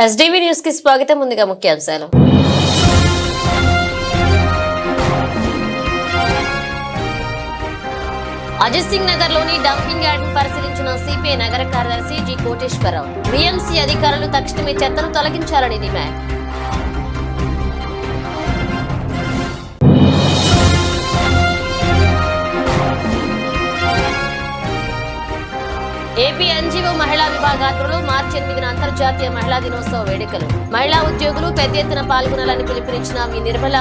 SDV news కి స్వాగతం. ముందుగా ముఖ్యాంశాలు. అజిత్ సింగ్ నగర్ లోని డంపింగ్ యార్డ్ ను పరిశీలించిన సిపిఐ నగర కార్యదర్శి జి కోటేశ్వరరావు. బిఎంసి అధికారులు తక్షణమే చెత్తను తొలగించాలని డిమాండ్. ఏపీ ఎన్జీఓ మహిళా విభాగాత్రులు మార్చి 8న అంతర్జాతీయ మహిళా దినోత్సవ వేడుకలు. మహిళా ఉద్యోగులు పెద్ద ఎత్తున పాల్గొనాలని పిలుపునిచ్చిన మీ నిర్మల.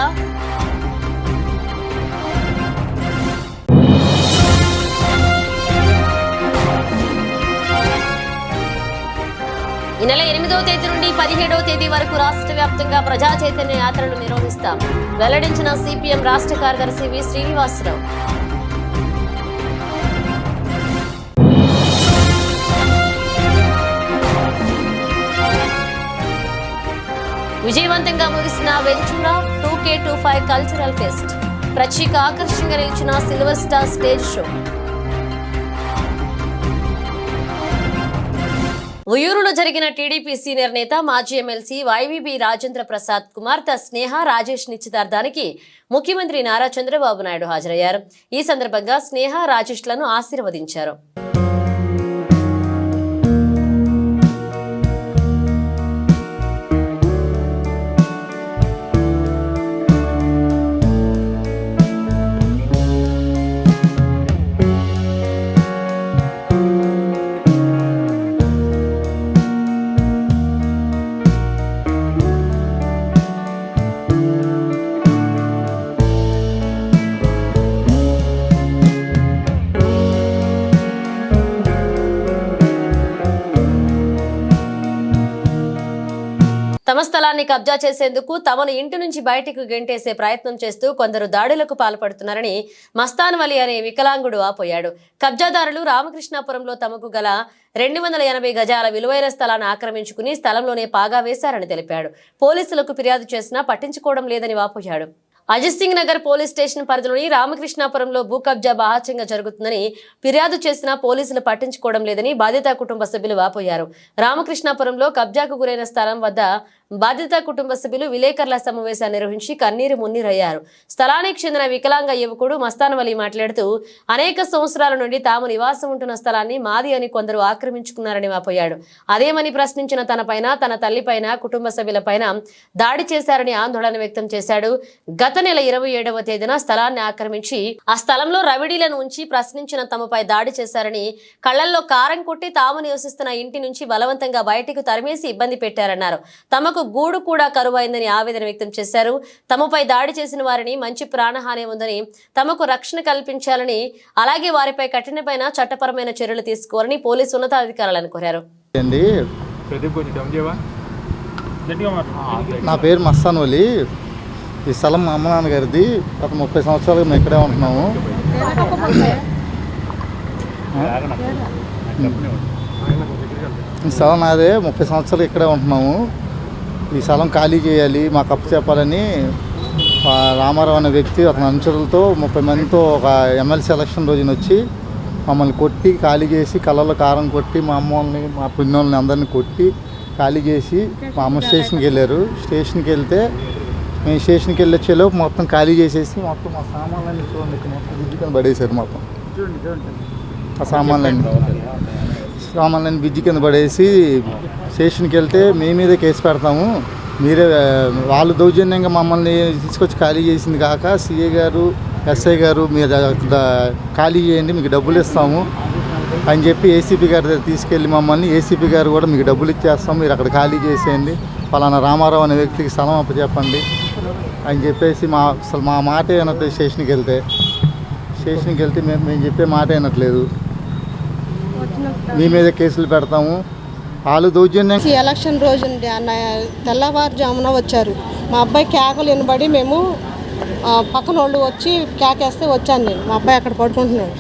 ఈ నెల 8వ తేదీ నుండి 17వ తేదీ వరకు రాష్ట్ర వ్యాప్తంగా ప్రజా చైతన్య యాత్రలు నిర్వహిస్తాం వెల్లడించిన సిపిఎం రాష్ట్ర కార్యదర్శి వి శ్రీనివాసరావు. విజయవంతంగా ముగిసిన వెంచూరా 2K25 కల్చరల్ ఫెస్ట్. ప్రత్యేక ఆకర్షణగా నిలిచిన సిల్వర్ స్టార్ స్టేజ్ షో. ఉయ్యూరులో జరిగిన టీడీపీ సీనియర్ నేత మాజీ ఎమ్మెల్సీ వైవీబీ రాజేంద్ర ప్రసాద్ కుమార్తె స్నేహ రాజేష్ నిశ్చితార్థానికి ముఖ్యమంత్రి నారా చంద్రబాబు నాయుడు హాజరయ్యారు. ఈ సందర్భంగా స్నేహ రాజేష్లను ఆశీర్వదించారు. తమ స్థలాన్ని కబ్జా చేసేందుకు తమను ఇంటి నుంచి బయటకు గెంటేసే ప్రయత్నం చేస్తూ కొందరు దాడులకు పాల్పడుతున్నారని మస్తాన్ వలి అనే వికలాంగుడు ఆపోయాడు. కబ్జాదారులు రామకృష్ణాపురంలో తమకు గల 280 గజాల విలువైన స్థలాన్ని ఆక్రమించుకుని స్థలంలోనే పాగా వేశారని తెలిపాడు. పోలీసులకు ఫిర్యాదు చేసినా పట్టించుకోవడం లేదని వాపోయాడు. అజిత్ సింగ్ నగర్ పోలీస్ స్టేషన్ పరిధిలోని రామకృష్ణాపురంలో భూ కబ్జా బాహాత్యంగా జరుగుతుందని ఫిర్యాదు చేసినా పోలీసులు పట్టించుకోవడం లేదని బాధిత కుటుంబ సభ్యులు వాపోయారు. రామకృష్ణాపురంలో కబ్జాకు గురైన స్థలం వద్ద బాధిత కుటుంబ సభ్యులు విలేకరుల సమావేశాన్ని నిర్వహించి కన్నీరు మున్నీరయ్యారు. స్థలానికి చెందిన వికలాంగ యువకుడు మస్తాన్ వలి మాట్లాడుతూ అనేక సంవత్సరాల నుండి తాము నివాసం ఉంటున్న స్థలాన్ని మాది అని కొందరు ఆక్రమించుకున్నారని వాపోయాడు. అదేమని ప్రశ్నించిన తనపైన, తన తల్లిపైన, కుటుంబ సభ్యులపైన దాడి చేశారని ఆందోళన వ్యక్తం చేశాడు. గత నెల 27వ తేదీన స్థలాన్ని ఆక్రమించి ఆ స్థలంలో రవిడీలను ఉంచి ప్రశ్నించిన తమపై దాడి చేశారని, కళ్లల్లో కారం కొట్టి తాము నివసిస్తున్న ఇంటి నుంచి బలవంతంగా బయటకు తరిమేసి ఇబ్బంది పెట్టారన్నారు. తమకు గూడు కూడా కరువైందని ఆవేదన వ్యక్తం చేశారు. తమపై దాడి చేసిన వారిని మంచి ప్రాణహాని ఉందని, తమకు రక్షణ కల్పించాలని, అలాగే వారిపై కఠినమైన చట్టపరమైన చర్యలు తీసుకోవాలని పోలీసు ఉన్నతాధికారులను కోరారు. నా పేరు మస్తాన్ వలి. ఈ స్థలం మా అమ్మ నాన్నగారిది. గత 30 సంవత్సరాలుగా మేము ఇక్కడే ఉంటున్నాము. ఈ స్థలం నాదే. 30 సంవత్సరాలు ఇక్కడే ఉంటున్నాము. ఈ స్థలం ఖాళీ చేయాలి, మాకు అప్పు చెప్పాలని రామారావు అనే వ్యక్తి అతని అనుచరులతో 30 మందితో ఒక ఎమ్మెల్సీ ఎలక్షన్ రోజున వచ్చి మమ్మల్ని కొట్టి ఖాళీ చేసి, కళ్ళల్లో కారం కొట్టి మా అమ్మ వాళ్ళని, మా పిన్నోళ్ళని అందరినీ కొట్టి ఖాళీ చేసి మా అమ్మ స్టేషన్కి వెళ్ళారు. స్టేషన్కి వెళ్తే మేము స్టేషన్కి వెళ్ళొచ్చేలోపు మొత్తం ఖాళీ చేసేసి మొత్తం మా సామాన్లన్నీ చూడండి మొత్తం బిజ్జి కింద పడేసారు. మొత్తం ఆ సామాన్లన్నీ బిజ్జి కింద పడేసి స్టేషన్కి వెళ్తే మీ మీదే కేసు పెడతాము, మీరే వాళ్ళు దౌర్జన్యంగా మమ్మల్ని తీసుకొచ్చి ఖాళీ చేసింది కాక సిఏ గారు, ఎస్ఐ గారు మీరు ఖాళీ చేయండి, మీకు డబ్బులు ఇస్తాము అని చెప్పి ఏసీపీ గారి దగ్గర తీసుకెళ్ళి మమ్మల్ని, ఏసీపీ గారు కూడా మీకు డబ్బులు ఇచ్చేస్తాం, మీరు అక్కడ ఖాళీ చేసేయండి, పలానా రామారావు అనే వ్యక్తికి స్థలం అప్పచెప్పండి అని చెప్పేసి అసలు మా మాట వినట్లేదు. స్టేషన్కి వెళ్తే మేము చెప్పే మాట వినట్లేదు, మీ మీద కేసులు పెడతాము. వాళ్ళు దౌర్జన్యం. ఎలక్షన్ రోజు తెల్లవారుజామున వచ్చారు. మా అబ్బాయి కేకలు వినబడి మేము పక్కన వాళ్ళు వచ్చి కేకేస్తే వచ్చాను నేను. మా అబ్బాయి అక్కడ పడుకుంటున్నాడు.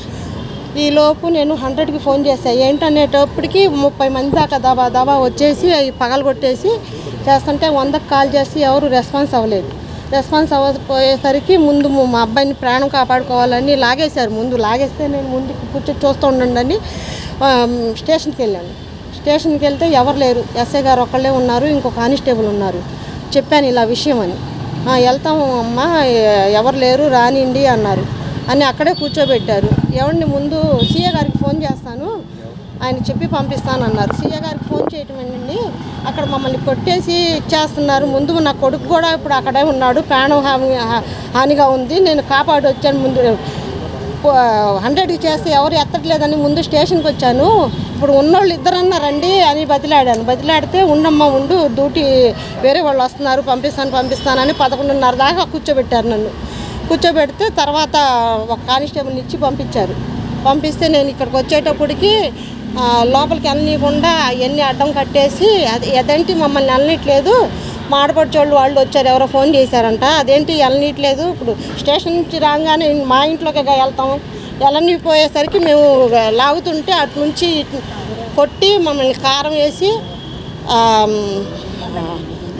ఈలోపు నేను 100కి ఫోన్ చేశాను. ఏంటనేటప్పటికి 30 మంది దాకా దబా వచ్చేసి పగలగొట్టేసి చేస్తుంటే 100కి కాల్ చేసి ఎవరు రెస్పాన్స్ అవ్వలేదు. రెస్పాన్స్ అవ్వకపోయేసరికి ముందు మా అబ్బాయిని ప్రాణం కాపాడుకోవాలని లాగేశారు. ముందు లాగేస్తే నేను ముందుకు కూర్చొని చూస్తూ ఉండండి అని స్టేషన్కి వెళ్ళాను. స్టేషన్కి వెళ్తే ఎవరు లేరు, ఎస్ఐ గారు ఒక్కళ్ళే ఉన్నారు, ఇంకో కానిస్టేబుల్ ఉన్నారు. చెప్పాను ఇలా విషయం అని. వెళ్తాము అమ్మ, ఎవరు లేరు రానిండి అన్నారు అని అక్కడే కూర్చోబెట్టారు. ఎవరిని ముందు సీఏ గారికి ఫోన్ చేస్తాను, ఆయన చెప్పి పంపిస్తానన్నారు. సీఏ గారికి ఫోన్ చేయటం ఏంటండి, అక్కడ మమ్మల్ని కొట్టేసి ఇచ్చేస్తున్నారు. ముందు నా కొడుకు కూడా ఇప్పుడు అక్కడే ఉన్నాడు, ప్రాణం హానిగా ఉంది, నేను కాపాడి వచ్చాను. ముందు 100కి చేస్తే ఎవరు ఎత్తట్లేదని ముందు స్టేషన్కి వచ్చాను. ఇప్పుడు ఉన్నోళ్ళు ఇద్దరన్నా రండి అని బతిలాడితే ఉండమ్మా ఉండు, డ్యూటీ వేరే వాళ్ళు వస్తున్నారు, పంపిస్తానని 11:30 దాకా కూర్చోబెట్టారు. నన్ను కూర్చోబెడితే తర్వాత ఒక కానిస్టేబుల్ని ఇచ్చి పంపిస్తే నేను ఇక్కడికి వచ్చేటప్పటికి లోపలికి వెళ్ళనీయకుండా అవన్నీ అడ్డం కట్టేసి అదేంటి మమ్మల్ని వెళ్ళనీయట్లేదు, మా ఆడపడిచోళ్ళు వాళ్ళు వచ్చారు, ఎవరో ఫోన్ చేశారంట, అదేంటి వెళ్ళనీయట్లేదు, ఇప్పుడు స్టేషన్ నుంచి రాగానే మా ఇంట్లోకి వెళ్తాము, వెళ్ళనిపోయేసరికి మేము లాగుతుంటే అటు నుంచి కొట్టి మమ్మల్ని కారం వేసి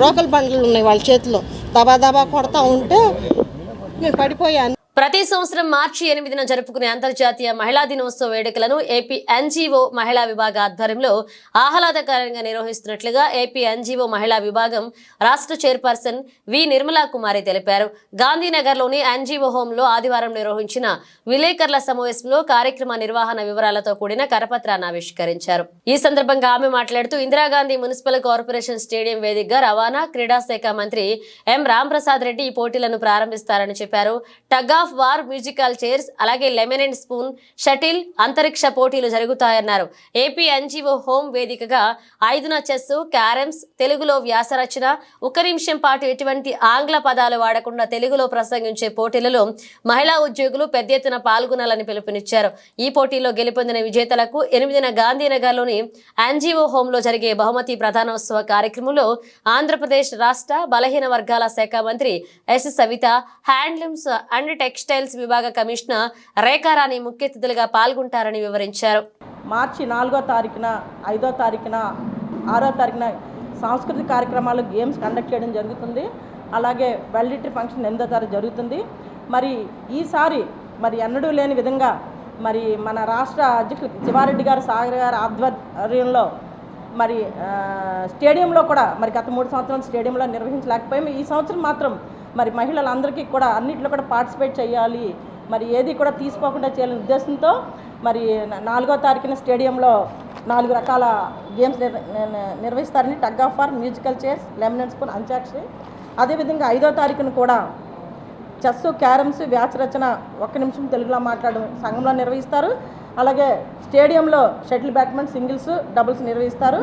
రోకల్ బండ్లు ఉన్నాయి వాళ్ళ చేతిలో, దబా కొడతా ఉంటే నేను పడిపోయాను. ప్రతి సంవత్సరం మార్చి 8న జరుపుకునే అంతర్జాతీయ మహిళా దినోత్సవ వేడుకలను ఏపీ ఎన్జీఓ మహిళా విభాగ ఆధ్వర్యంలో ఆహ్లాదకరంగా నిర్వహిస్తున్నట్లుగా ఏపీ ఎన్జీఓ మహిళా విభాగం రాష్ట్ర చైర్పర్సన్ వి నిర్మలా కుమారి తెలిపారు. గాంధీనగర్లోని ఎన్జీఓ హోంలో ఆదివారం నిర్వహించిన విలేకరుల సమావేశంలో కార్యక్రమ నిర్వహణ వివరాలతో కూడిన కరపత్రాన్ని ఆవిష్కరించారు. ఈ సందర్భంగా ఆమె మాట్లాడుతూ ఇందిరాగాంధీ మున్సిపల్ కార్పొరేషన్ స్టేడియం వేదికగా రవాణా క్రీడా శాఖ మంత్రి ఎం రాంప్రసాద్ రెడ్డి ఈ పోటీలను ప్రారంభిస్తారని చెప్పారు. Tug of war, musical chairs, అలాగే లెమన్ అండ్ స్పూన్, షటిల్, అంతరిక్ష పోటీలు జరుగుతాయన్నారు. ఏపీ ఎన్జీఓ హోం వేదికగా 5న చెస్, క్యారమ్స్, తెలుగులో వ్యాసరచన, 1 నిమిషం పాటు ఎటువంటి ఆంగ్ల పదాలు వాడకుండా తెలుగులో ప్రసంగించే పోటీలలో మహిళా ఉద్యోగులు పెద్ద ఎత్తున పాల్గొనాలని పిలుపునిచ్చారు. ఈ పోటీలో గెలుపొందిన విజేతలకు 8న గాంధీనగర్లోని ఎన్జీఓ హోంలో జరిగే బహుమతి ప్రధానోత్సవ కార్యక్రమంలో ఆంధ్రప్రదేశ్ రాష్ట్ర బలహీన వర్గాల శాఖ మంత్రి S Savitha, handlooms and textiles విభాగ కమిషనర్ రేఖారాణి ముఖ్య అతిథులుగా పాల్గొంటారని వివరించారు. మార్చి 4వ తారీఖున, 5వ తారీఖున, 6వ తారీఖున సాంస్కృతిక కార్యక్రమాలు, గేమ్స్ కండక్ట్ చేయడం జరుగుతుంది. అలాగే వెల్డిటరీ ఫంక్షన్ 8వ తారీఖు జరుగుతుంది. మరి ఈసారి ఎన్నడూ లేని విధంగా మన రాష్ట్ర అధ్యక్షులు శివారెడ్డి గారు, సాగర్ గారు ఆధ్వర్యంలో స్టేడియంలో కూడా గత 3 సంవత్సరాలు స్టేడియంలో నిర్వహించలేకపోయాము. ఈ సంవత్సరం మాత్రం మహిళలందరికీ కూడా అన్నింటిలో కూడా పార్టిసిపేట్ చేయాలి, ఏది కూడా తీసుకోకుండా చేయాలనే ఉద్దేశంతో 4వ తారీఖున స్టేడియంలో 4 రకాల గేమ్స్ నిర్వహిస్తారని. Tug of war, musical chairs, lemon and spoon, Antakshari. అదేవిధంగా 5వ తారీఖున కూడా చెస్, క్యారమ్స్, వ్యాసరచన, 1 నిమిషం తెలుగులో మాట్లాడడం సంఘంలో నిర్వహిస్తారు. అలాగే స్టేడియంలో షటిల్, బ్యాడ్మింటన్, సింగిల్స్, డబుల్స్ నిర్వహిస్తారు.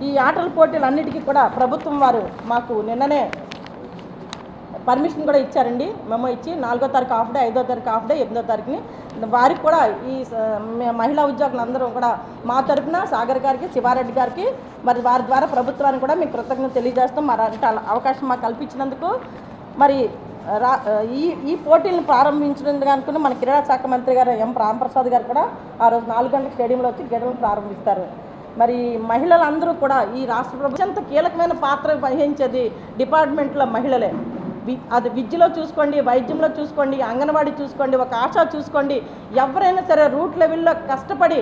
ఈ ఆటల పోటీలు అన్నిటికీ కూడా ప్రభుత్వం వారు మాకు నిన్ననే పర్మిషన్ కూడా ఇచ్చారండి. మెమో ఇచ్చి 4వ తారీఖు హాఫ్ డే, 5వ తారీఖు హాఫ్ డే, 8వ తారీఖుని వారికి కూడా ఈ మహిళా ఉద్యోగులందరూ కూడా మా తరఫున సాగర్ గారికి, శివారెడ్డి గారికి వారి ద్వారా ప్రభుత్వానికి కూడా మీకు కృతజ్ఞతలు తెలియజేస్తాం. అవకాశం మాకు కల్పించినందుకు. ఈ పోటీలను ప్రారంభించడానికి మన క్రీడా శాఖ మంత్రి గారు ఎం రాంప్రసాద్ గారు కూడా ఆ రోజు 4 గంటల స్టేడియంలో వచ్చి గేమ్లను ప్రారంభిస్తారు. మహిళలందరూ కూడా ఈ రాష్ట్ర ప్రభుత్వం ఎంత కీలకమైన పాత్ర వహించేది డిపార్ట్మెంట్లో మహిళలే. అది విద్యలో చూసుకోండి, వైద్యంలో చూసుకోండి, అంగన్వాడీ చూసుకోండి, ఒక ఆశ చూసుకోండి, ఎవరైనా సరే రూట్ లెవెల్లో కష్టపడి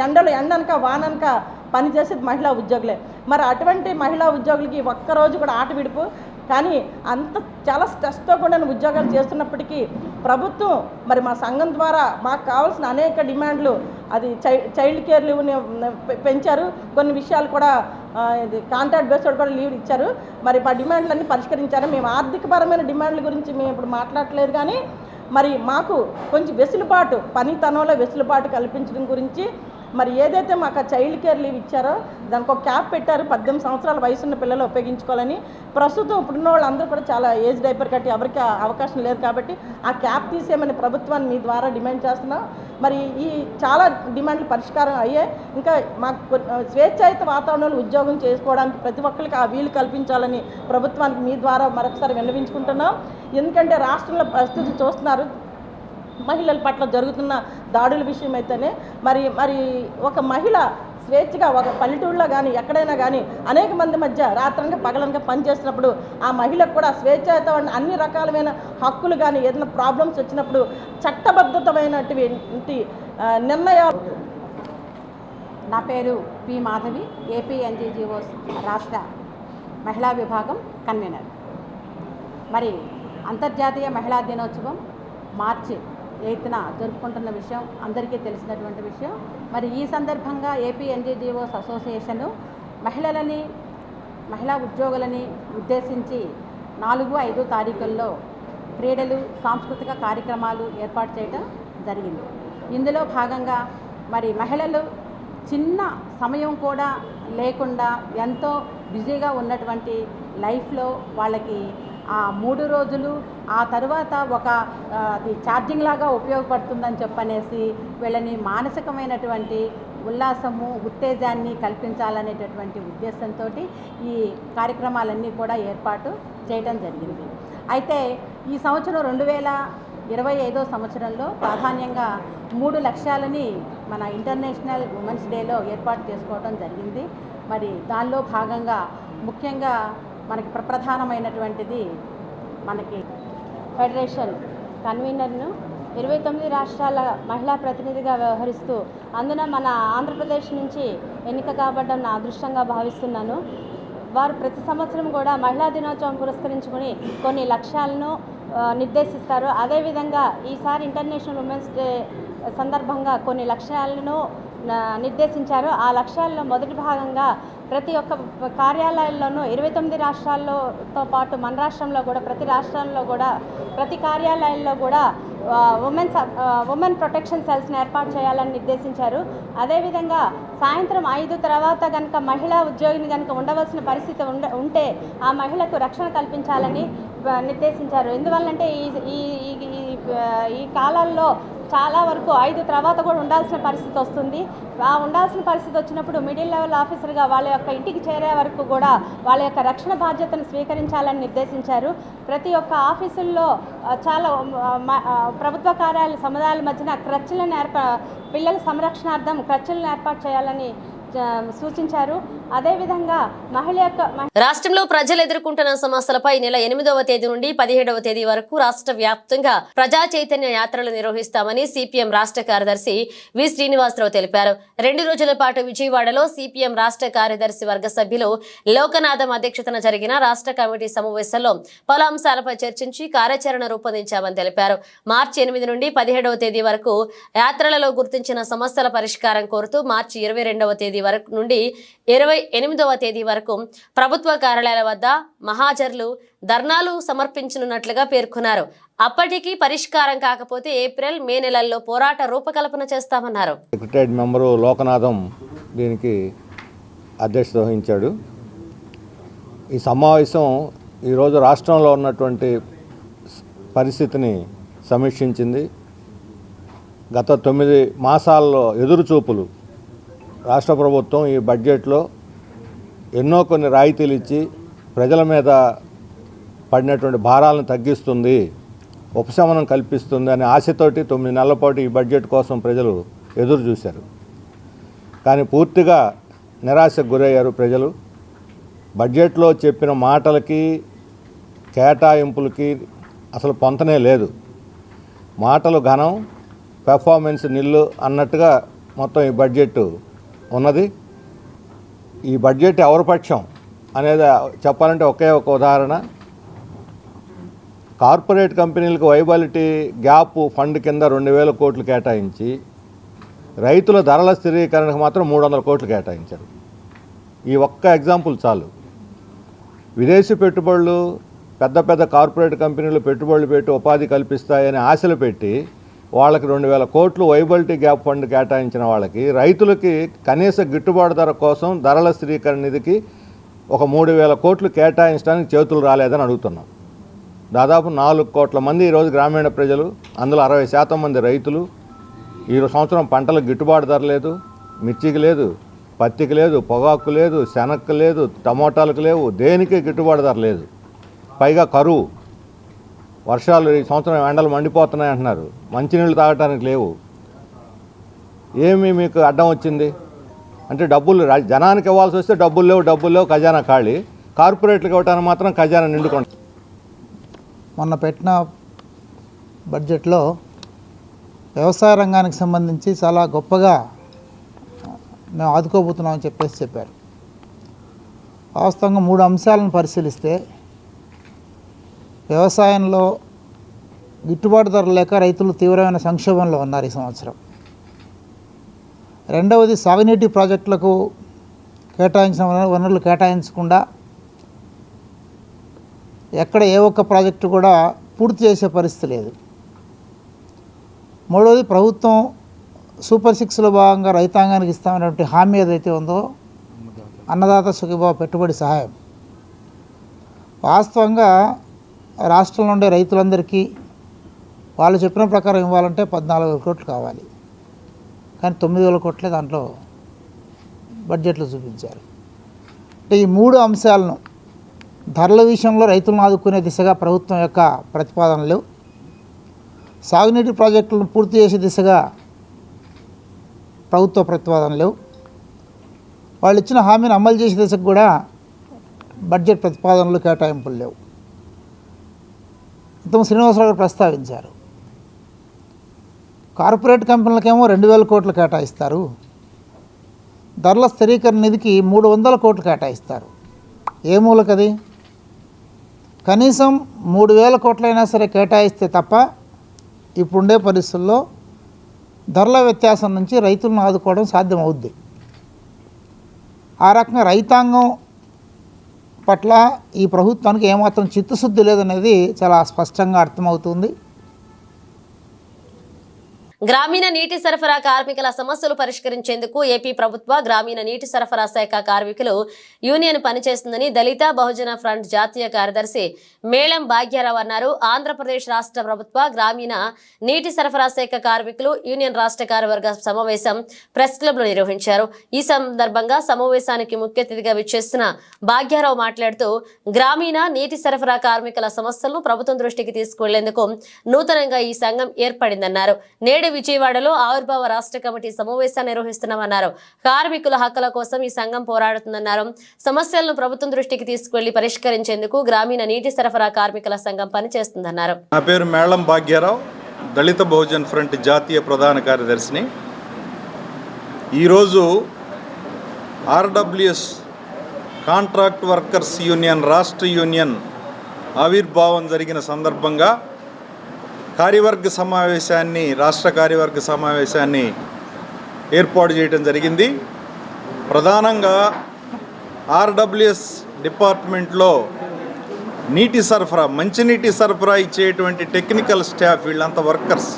ఎండనక వాననక పనిచేసేది మహిళా ఉద్యోగులే. అటువంటి మహిళా ఉద్యోగులకి ఒక్కరోజు కూడా ఆట విడుపు, కానీ అంత చాలా స్ట్రెస్తో కూడిన ఉద్యోగాలు చేస్తున్నప్పటికీ ప్రభుత్వం మా సంఘం ద్వారా మాకు కావాల్సిన అనేక డిమాండ్లు, అది చైల్డ్ కేర్ లీవ్ని పెంచారు, కొన్ని విషయాలు కూడా ఇది కాంట్రాక్ట్ బేస్డ్ కూడా లీవ్ ఇచ్చారు. మా డిమాండ్లన్నీ పరిష్కరించారు. మేము ఆర్థికపరమైన డిమాండ్ల గురించి మేము ఇప్పుడు మాట్లాడలేదు, కానీ మాకు కొంచెం వెసులుబాటు, పనితనంలో వెసులుబాటు కల్పించడం గురించి ఏదైతే మాకు చైల్డ్ కేర్ లీవ్ ఇచ్చారో దానికి ఒక క్యాప్ పెట్టారు. 18 సంవత్సరాల వయసున్న పిల్లలు ఉపయోగించుకోవాలని. ప్రస్తుతం ఇప్పుడున్న వాళ్ళందరూ కూడా చాలా ఏజ్ డైపర్ కట్టి ఎవరికి అవకాశం లేదు కాబట్టి ఆ క్యాప్ తీసేయమని ప్రభుత్వాన్ని మీ ద్వారా డిమాండ్ చేస్తున్నాం. ఈ చాలా డిమాండ్లు పరిష్కారం అయ్యాయి. ఇంకా మాకు స్వేచ్ఛాయుత వాతావరణంలో ఉద్యోగం చేసుకోవడానికి ప్రతి ఒక్కరికి ఆ వీలు కల్పించాలని ప్రభుత్వానికి మీ ద్వారా మరొకసారి విన్నవించుకుంటున్నాం. ఎందుకంటే రాష్ట్రంలో పరిస్థితి చూస్తున్నారు, మహిళల పట్ల జరుగుతున్న దాడుల విషయం అయితేనే ఒక మహిళ స్వేచ్ఛగా ఒక పల్లెటూరులో కానీ ఎక్కడైనా కానీ అనేక మంది మధ్య రాత్రంగా పగలనగా పనిచేసినప్పుడు ఆ మహిళకు కూడా స్వేచ్ఛతో అన్ని రకాలమైన హక్కులు కానీ ఏదైనా ప్రాబ్లమ్స్ వచ్చినప్పుడు చట్టబద్ధతమైనటువంటి నిర్ణయాలు నా పేరు పి మాధవి, ఏపీ ఎన్జీఓస్ రాష్ట్ర మహిళా విభాగం కన్వీనర్. మరి అంతర్జాతీయ మహిళా దినోత్సవం మార్చి 8న జరుపుకుంటున్న విషయం అందరికీ తెలిసినటువంటి విషయం. మరి ఈ సందర్భంగా ఏపీ ఎన్జీఓస్ అసోసియేషను మహిళా ఉద్యోగులని ఉద్దేశించి 4-5 తారీఖుల్లో క్రీడలు, సాంస్కృతిక కార్యక్రమాలు ఏర్పాటు చేయడం జరిగింది. ఇందులో భాగంగా మరి మహిళలు చిన్న సమయం కూడా లేకుండా ఎంతో బిజీగా ఉన్నటువంటి లైఫ్లో వాళ్ళకి ఆ 3 రోజులు ఆ తర్వాత ఒక ఛార్జింగ్ లాగా ఉపయోగపడుతుందని చెప్పనేసి వీళ్ళని మానసికమైనటువంటి ఉల్లాసము, ఉత్తేజాన్ని కల్పించాలనేటటువంటి ఉద్దేశంతో ఈ కార్యక్రమాలన్నీ కూడా ఏర్పాటు చేయడం జరిగింది. అయితే ఈ సంవత్సరం 2025 సంవత్సరంలో ప్రాధాన్యంగా 3 లక్ష్యాలని మన ఇంటర్నేషనల్ ఉమెన్స్ డేలో ఏర్పాటు చేసుకోవడం జరిగింది. మరి దానిలో భాగంగా ముఖ్యంగా మనకి ప్రధానమైనటువంటిది మనకి ఫెడరేషన్ కన్వీనర్ను 29 రాష్ట్రాల మహిళా ప్రతినిధిగా వ్యవహరిస్తూ అందున మన ఆంధ్రప్రదేశ్ నుంచి ఎన్నిక కాబడ్డం నా అదృష్టంగా భావిస్తున్నాను. వారు ప్రతి సంవత్సరం కూడా మహిళా దినోత్సవం పురస్కరించుకొని కొన్ని లక్ష్యాలను నిర్దేశిస్తారు. అదేవిధంగా ఈసారి ఇంటర్నేషనల్ ఉమెన్స్ డే సందర్భంగా కొన్ని లక్ష్యాలను నిర్దేశించారు. ఆ లక్ష్యాల్లో మొదటి భాగంగా ప్రతి ఒక్క కార్యాలయాల్లోనూ 29 రాష్ట్రాల్లోతో పాటు మన రాష్ట్రంలో కూడా ప్రతి కార్యాలయాల్లో కూడా ఉమెన్ ప్రొటెక్షన్ సెల్స్ని ఏర్పాటు చేయాలని నిర్దేశించారు. అదేవిధంగా సాయంత్రం 5 తర్వాత కనుక మహిళా ఉద్యోగిని కనుక ఉండవలసిన పరిస్థితి ఉంటే ఆ మహిళకు రక్షణ కల్పించాలని నిర్దేశించారు. ఎందువల్లంటే ఈ కాలాల్లో చాలా వరకు 5 తర్వాత కూడా ఉండాల్సిన పరిస్థితి వస్తుంది. ఆ ఉండాల్సిన పరిస్థితి వచ్చినప్పుడు మిడిల్ లెవెల్ ఆఫీసర్గా వాళ్ళ యొక్క ఇంటికి చేరే వరకు కూడా వాళ్ళ యొక్క రక్షణ బాధ్యతను స్వీకరించాలని నిర్దేశించారు. ప్రతి ఒక్క ఆఫీసుల్లో చాలా ప్రభుత్వ కార్యాలయ సముదాయాల మధ్యన పిల్లల సంరక్షణార్థం క్రచ్చులను ఏర్పాటు చేయాలని సూచించారు. అదేవిధంగా రాష్ట్రంలో ప్రజలు ఎదుర్కొంటున్న సమస్యలపై నెల 8వ తేదీ నుండి 17వ తేదీ వరకు రాష్ట్ర వ్యాప్తంగా ప్రజా చైతన్య యాత్రలు నిర్వహిస్తామని సిపిఎం రాష్ట్ర కార్యదర్శి వి శ్రీనివాసరావు తెలిపారు. 2 రోజుల పాటు విజయవాడలో సిపిఎం రాష్ట్ర కార్యదర్శి వర్గ సభ్యులు లోకనాథం అధ్యక్షతన జరిగిన రాష్ట్ర కమిటీ సమావేశంలో పలు అంశాలపై చర్చించి కార్యాచరణ రూపొందించామని తెలిపారు. మార్చి 8 నుండి 17వ తేదీ వరకు యాత్రలలో గుర్తించిన సమస్యల పరిష్కారం కోరుతూ మార్చి 22వ తేదీ వరకు నుండి 28వ తేదీ వరకు ప్రభుత్వ కార్యాలయాల వద్ద మహాజర్లు ధర్నాలు సమర్పించనున్నట్లుగా పేర్కొన్నారు. అప్పటికి పరిష్కారం కాకపోతే ఏప్రిల్, మే నెలల్లో పోరాట రూపకల్పన చేస్తామన్నారు. సెక్రటరీ మెంబరు లోకనాథం దీనికి అధ్యక్షత వహించాడు. ఈ సమావేశం ఈరోజు రాష్ట్రంలో ఉన్నటువంటి పరిస్థితిని సమీక్షించింది. గత 9 మాసాల్లో ఎదురుచూపులు రాష్ట్ర ప్రభుత్వం ఈ బడ్జెట్లో ఎన్నో కొన్ని రాయితీలు ఇచ్చి ప్రజల మీద పడినటువంటి భారాలను తగ్గిస్తుంది, ఉపశమనం కల్పిస్తుంది అనే ఆశతోటి 9 నెలల పాటు ఈ బడ్జెట్ కోసం ప్రజలు ఎదురు చూశారు. కానీ పూర్తిగా నిరాశకు గురయ్యారు ప్రజలు. బడ్జెట్లో చెప్పిన మాటలకి కేటాయింపులకి అసలు పొంతనే లేదు. మాటలు ఘనం, పెర్ఫార్మెన్స్ నిల్లు అన్నట్టుగా మొత్తం ఈ బడ్జెట్ ఉన్నది. ఈ బడ్జెట్ ఎవరి పక్షం అనేది చెప్పాలంటే ఒకే ఒక ఉదాహరణ. కార్పొరేట్ కంపెనీలకు వైబిలిటీ గ్యాప్ ఫండ్ కింద 2,000 కోట్లు కేటాయించి రైతుల ధరల స్థిరీకరణకు మాత్రం 300 కోట్లు కేటాయించారు. ఈ ఒక్క ఎగ్జాంపుల్ చాలు. విదేశీ పెట్టుబడులు, పెద్ద పెద్ద కార్పొరేట్ కంపెనీలు పెట్టుబడులు పెట్టి ఉపాధి కల్పిస్తాయని ఆశలు పెట్టి వాళ్ళకి 2,000 కోట్లు వైబిలిటీ గ్యాప్ ఫండ్ కేటాయించిన వాళ్ళకి రైతులకి కనీస గిట్టుబాటు ధర కోసం ధరల స్థిరీకరణ నిధికి ఒక 3,000 కోట్లు కేటాయించడానికి చేతులు రాలేదని అడుగుతున్నాం. దాదాపు 4 కోట్ల మంది ఈరోజు గ్రామీణ ప్రజలు, అందులో 60% మంది రైతులు. ఈ సంవత్సరం పంటలకు గిట్టుబాటు ధర లేదు. మిర్చికి లేదు, పత్తికి లేదు, పొగాకు లేదు, శనగకు లేదు, టమోటాలకు లేవు, దేనికి గిట్టుబాటు ధర లేదు. పైగా కరువు, వర్షాలు ఈ సంవత్సరం ఎండలు మండిపోతున్నాయి అంటున్నారు, మంచినీళ్ళు తాగటానికి లేవు. ఏమి మీకు అడ్డం వచ్చింది అంటే డబ్బులు జనానికి ఇవ్వాల్సి వస్తే డబ్బులు లేవు, ఖజానా ఖాళీ. కార్పొరేట్లకు ఇవ్వటానికి మాత్రం ఖజానా నిండుకుంటుంది. మొన్న పెట్టిన బడ్జెట్లో వ్యవసాయ రంగానికి సంబంధించి చాలా గొప్పగా మేము ఆదుకోబోతున్నామని చెప్పారు. వాస్తవంగా 3 అంశాలను పరిశీలిస్తే వ్యవసాయంలో గిట్టుబాటు ధర లేక రైతులు తీవ్రమైన సంక్షోభంలో ఉన్నారు ఈ సంవత్సరం. రెండవది సాగునీటి ప్రాజెక్టులకు కేటాయించిన వనరులు కేటాయించకుండా ఎక్కడ ఏ ఒక్క ప్రాజెక్టు కూడా పూర్తి చేసే పరిస్థితి లేదు. మూడవది ప్రభుత్వం సూపర్ 6లో భాగంగా రైతాంగానికి ఇస్తామనేటువంటి హామీ ఏదైతే ఉందో అన్నదాత సుఖీభావ పెట్టుబడి సహాయం, వాస్తవంగా రాష్ట్రంలో ఉండే రైతులందరికీ వాళ్ళు చెప్పిన ప్రకారం ఇవ్వాలంటే 14,000 కోట్లు కావాలి. కానీ 9,000 కోట్లే దాంట్లో బడ్జెట్లో చూపించారు. అంటే ఈ 3 అంశాలను ధరల విషయంలో రైతులను ఆదుకునే దిశగా ప్రభుత్వం యొక్క ప్రతిపాదనలు, సాగునీటి ప్రాజెక్టులను పూర్తి చేసే దిశగా ప్రభుత్వ ప్రతిపాదనలు, వాళ్ళు ఇచ్చిన హామీని అమలు చేసే దిశకు కూడా బడ్జెట్ ప్రతిపాదనలు కేటాయింపులు లేవు. ఇంతకు శ్రీనివాసరావు గారు ప్రస్తావించారు, కార్పొరేట్ కంపెనీలకేమో 2,000 కోట్లు కేటాయిస్తారు, ధరల స్థిరీకరణ నిధికి 300 కోట్లు కేటాయిస్తారు. ఏ మూలకది? కనీసం 3,000 కోట్లైనా సరే కేటాయిస్తే తప్ప ఇప్పుడుండే పరిస్థితుల్లో ధరల వ్యత్యాసం నుంచి రైతులను ఆదుకోవడం సాధ్యమవుద్ది. ఆ రకంగా రైతాంగం పట్ల ఈ ప్రభుత్వానికి ఏమాత్రం చిత్తశుద్ధి లేదనేది చాలా స్పష్టంగా అర్థమవుతుంది. గ్రామీణ నీటి సరఫరా కార్మికుల సమస్యలు పరిష్కరించేందుకు ఏపీ ప్రభుత్వ గ్రామీణ నీటి సరఫరా శాఖ కార్మికులు యూనియన్ పనిచేస్తుందని దళిత బహుజన ఫ్రంట్ జాతీయ కార్యదర్శి మేళం భాగ్యారావు అన్నారు. ఆంధ్రప్రదేశ్ రాష్ట్ర ప్రభుత్వ గ్రామీణ నీటి సరఫరా శాఖ కార్మికులు యూనియన్ రాష్ట్ర కార్యవర్గ సమావేశం ప్రెస్ క్లబ్ లో నిర్వహించారు. ఈ సందర్భంగా సమావేశానికి ముఖ్య అతిథిగా విచ్చేసిన భాగ్యారావు మాట్లాడుతూ గ్రామీణ నీటి సరఫరా కార్మికుల సమస్యలను ప్రభుత్వం దృష్టికి తీసుకువెళ్లేందుకు నూతనంగా ఈ సంఘం ఏర్పడిందన్నారు. నేడు విజయవాడలో ఆవిర్భావ రాష్ట్ర కమిటీ సమావేశాన్ని నిర్వహిస్తున్నామన్నారు. కార్మికుల హక్కుల కోసం ఈ సంఘం పోరాడుతుందన్నారు. సమస్యలను ప్రభుత్వం దృష్టికి తీసుకువెళ్లి పరిష్కరించేందుకు గ్రామీణ నీటి సరఫరా కార్మికుల సంఘం పనిచేస్తుందన్నారు. నా పేరు మేళం భాగ్యారావు, దళిత బహుజన్ ఫ్రంట్ జాతీయ ప్రధాన కార్యదర్శిని. ఈరోజు ఆర్డబ్ల్యూఎస్ కాంట్రాక్ట్ వర్కర్స్ యూనియన్ రాష్ట్ర యూనియన్ ఆవిర్భావం జరిగిన సందర్భంగా కార్యవర్గ సమావేశాన్ని, రాష్ట్ర కార్యవర్గ సమావేశాన్ని ఏర్పాటు చేయడం జరిగింది. ప్రధానంగా ఆర్డబ్ల్యూఎస్ డిపార్ట్మెంట్లో నీటి సరఫరా, మంచినీటి సరఫరా ఇచ్చేటువంటి టెక్నికల్ స్టాఫ్, వీళ్ళంతా వర్కర్స్.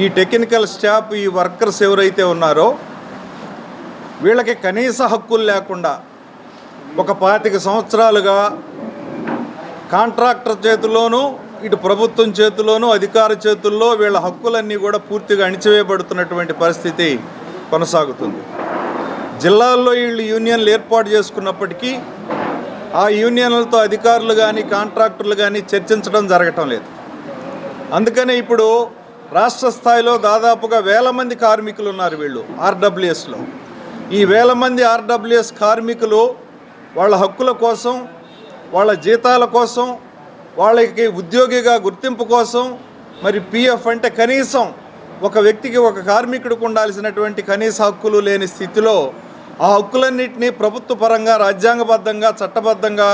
ఈ టెక్నికల్ స్టాఫ్, ఈ వర్కర్స్ ఎవరైతే ఉన్నారో వీళ్ళకి కనీస హక్కులు లేకుండా ఒక 25 సంవత్సరాలుగా కాంట్రాక్టర్ చేతిలోనూ ఇటు ప్రభుత్వం చేతిలోనూ అధికార చేతుల్లో వీళ్ళ హక్కులన్నీ కూడా పూర్తిగా అణిచివేయబడుతున్నటువంటి పరిస్థితి కొనసాగుతుంది. జిల్లాల్లో వీళ్ళు యూనియన్లు ఏర్పాటు చేసుకున్నప్పటికీ ఆ యూనియన్లతో అధికారులు కానీ కాంట్రాక్టర్లు కానీ చర్చించడం జరగటం లేదు. అందుకనే ఇప్పుడు రాష్ట్ర స్థాయిలో దాదాపుగా 1,000 మంది కార్మికులు ఉన్నారు వీళ్ళు ఆర్డబ్ల్యూఎస్లో. ఈ 1,000 మంది ఆర్డబ్ల్యూఎస్ కార్మికులు వాళ్ళ హక్కుల కోసం, వాళ్ళ జీతాల కోసం, వాళ్ళకి ఉద్యోగిగా గుర్తింపు కోసం, మరి పిఎఫ్ అంటే కనీసం ఒక వ్యక్తికి, ఒక కార్మికుడికి ఉండాల్సినటువంటి కనీస హక్కులు లేని స్థితిలో ఆ హక్కులన్నింటినీ ప్రభుత్వ పరంగా, రాజ్యాంగబద్ధంగా, చట్టబద్ధంగా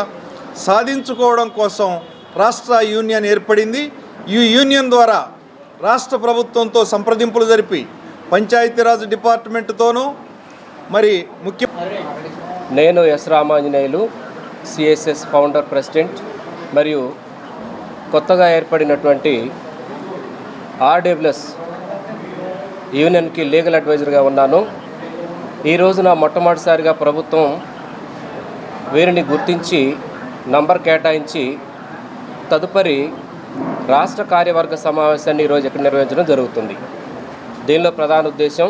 సాధించుకోవడం కోసం రాష్ట్ర యూనియన్ ఏర్పడింది. ఈ యూనియన్ ద్వారా రాష్ట్ర ప్రభుత్వంతో సంప్రదింపులు జరిపి పంచాయతీరాజ్ డిపార్ట్మెంట్తోనూ మరి నేను S Ramanjaneyulu, CSS founder president మరియు కొత్తగా ఏర్పడినటువంటి ఆర్డబ్ల్యూఎస్ యూనియన్కి లీగల్ అడ్వైజర్గా ఉన్నాను. ఈ రోజున మొట్టమొదటిసారిగా ప్రభుత్వం వీరిని గుర్తించి నంబర్ కేటాయించి తదుపరి రాష్ట్ర కార్యవర్గ సమావేశాన్ని ఈరోజు ఇక్కడ నిర్వహించడం జరుగుతుంది. దీనిలో ప్రధాన ఉద్దేశం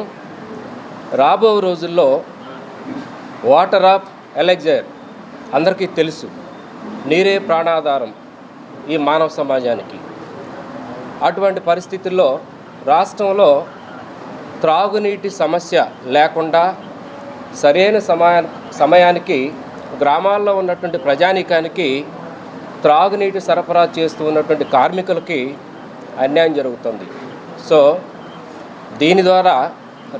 రాబో రోజుల్లో వాటర్ ఆఫ్ ఎలెగ్జైర్ అందరికీ తెలుసు, నీరే ప్రాణాధారం ఈ మానవ సమాజానికి. అటువంటి పరిస్థితుల్లో రాష్ట్రంలో త్రాగునీటి సమస్య లేకుండా సరైన సమయానికి గ్రామాల్లో ఉన్నటువంటి ప్రజానీకానికి త్రాగునీటి సరఫరా చేస్తూ ఉన్నటువంటి కార్మికులకి అన్యాయం జరుగుతుంది. సో దీని ద్వారా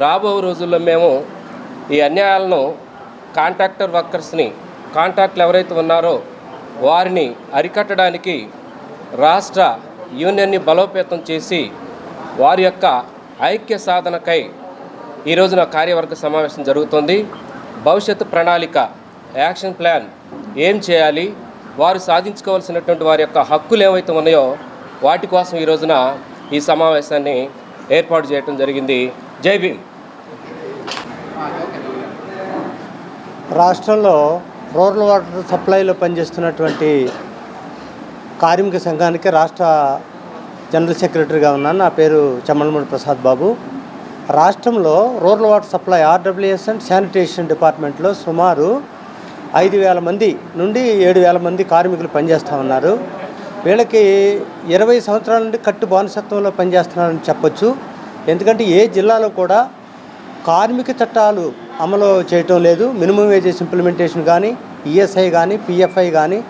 రాబో రోజుల్లో మేము ఈ అన్యాయాలను కాంట్రాక్టర్ వర్కర్స్ని కాంట్రాక్ట్లు ఎవరైతే ఉన్నారో వారిని అరికట్టడానికి రాష్ట్ర యూనియన్ని బలోపేతం చేసి వారి యొక్క ఐక్య సాధనకై ఈ రోజున కార్యవర్గ సమావేశం జరుగుతుంది. భవిష్యత్తు ప్రణాళిక, యాక్షన్ ప్లాన్ ఏం చేయాలి, వారు సాధించుకోవాల్సినటువంటి వారి యొక్క హక్కులు ఏవైతే ఉన్నాయో వాటి కోసం ఈ రోజున ఈ సమావేశాన్ని ఏర్పాటు చేయడం జరిగింది. జై భీమ్. రాష్ట్రంలో రూరల్ వాటర్ సప్లైలో పనిచేస్తున్నటువంటి కార్మిక సంఘానికి రాష్ట్ర జనరల్ సెక్రటరీగా ఉన్నాను. నా పేరు చెమ్మలమూడి ప్రసాద్ బాబు. రాష్ట్రంలో rural water supply RWS and sanitation డిపార్ట్మెంట్లో సుమారు 5,000 మంది నుండి 7,000 మంది కార్మికులు పనిచేస్తూ ఉన్నారు. వీళ్ళకి 20 సంవత్సరాల నుండి కట్టు బానిసత్వంలో పనిచేస్తున్నారని చెప్పొచ్చు. ఎందుకంటే ఏ జిల్లాలో కూడా కార్మిక చట్టాలు అమలు చేయటం లేదు. మినిమం వేజెస్ ఇంప్లిమెంటేషన్ కానీ, ESI కానీ, PFI కానీ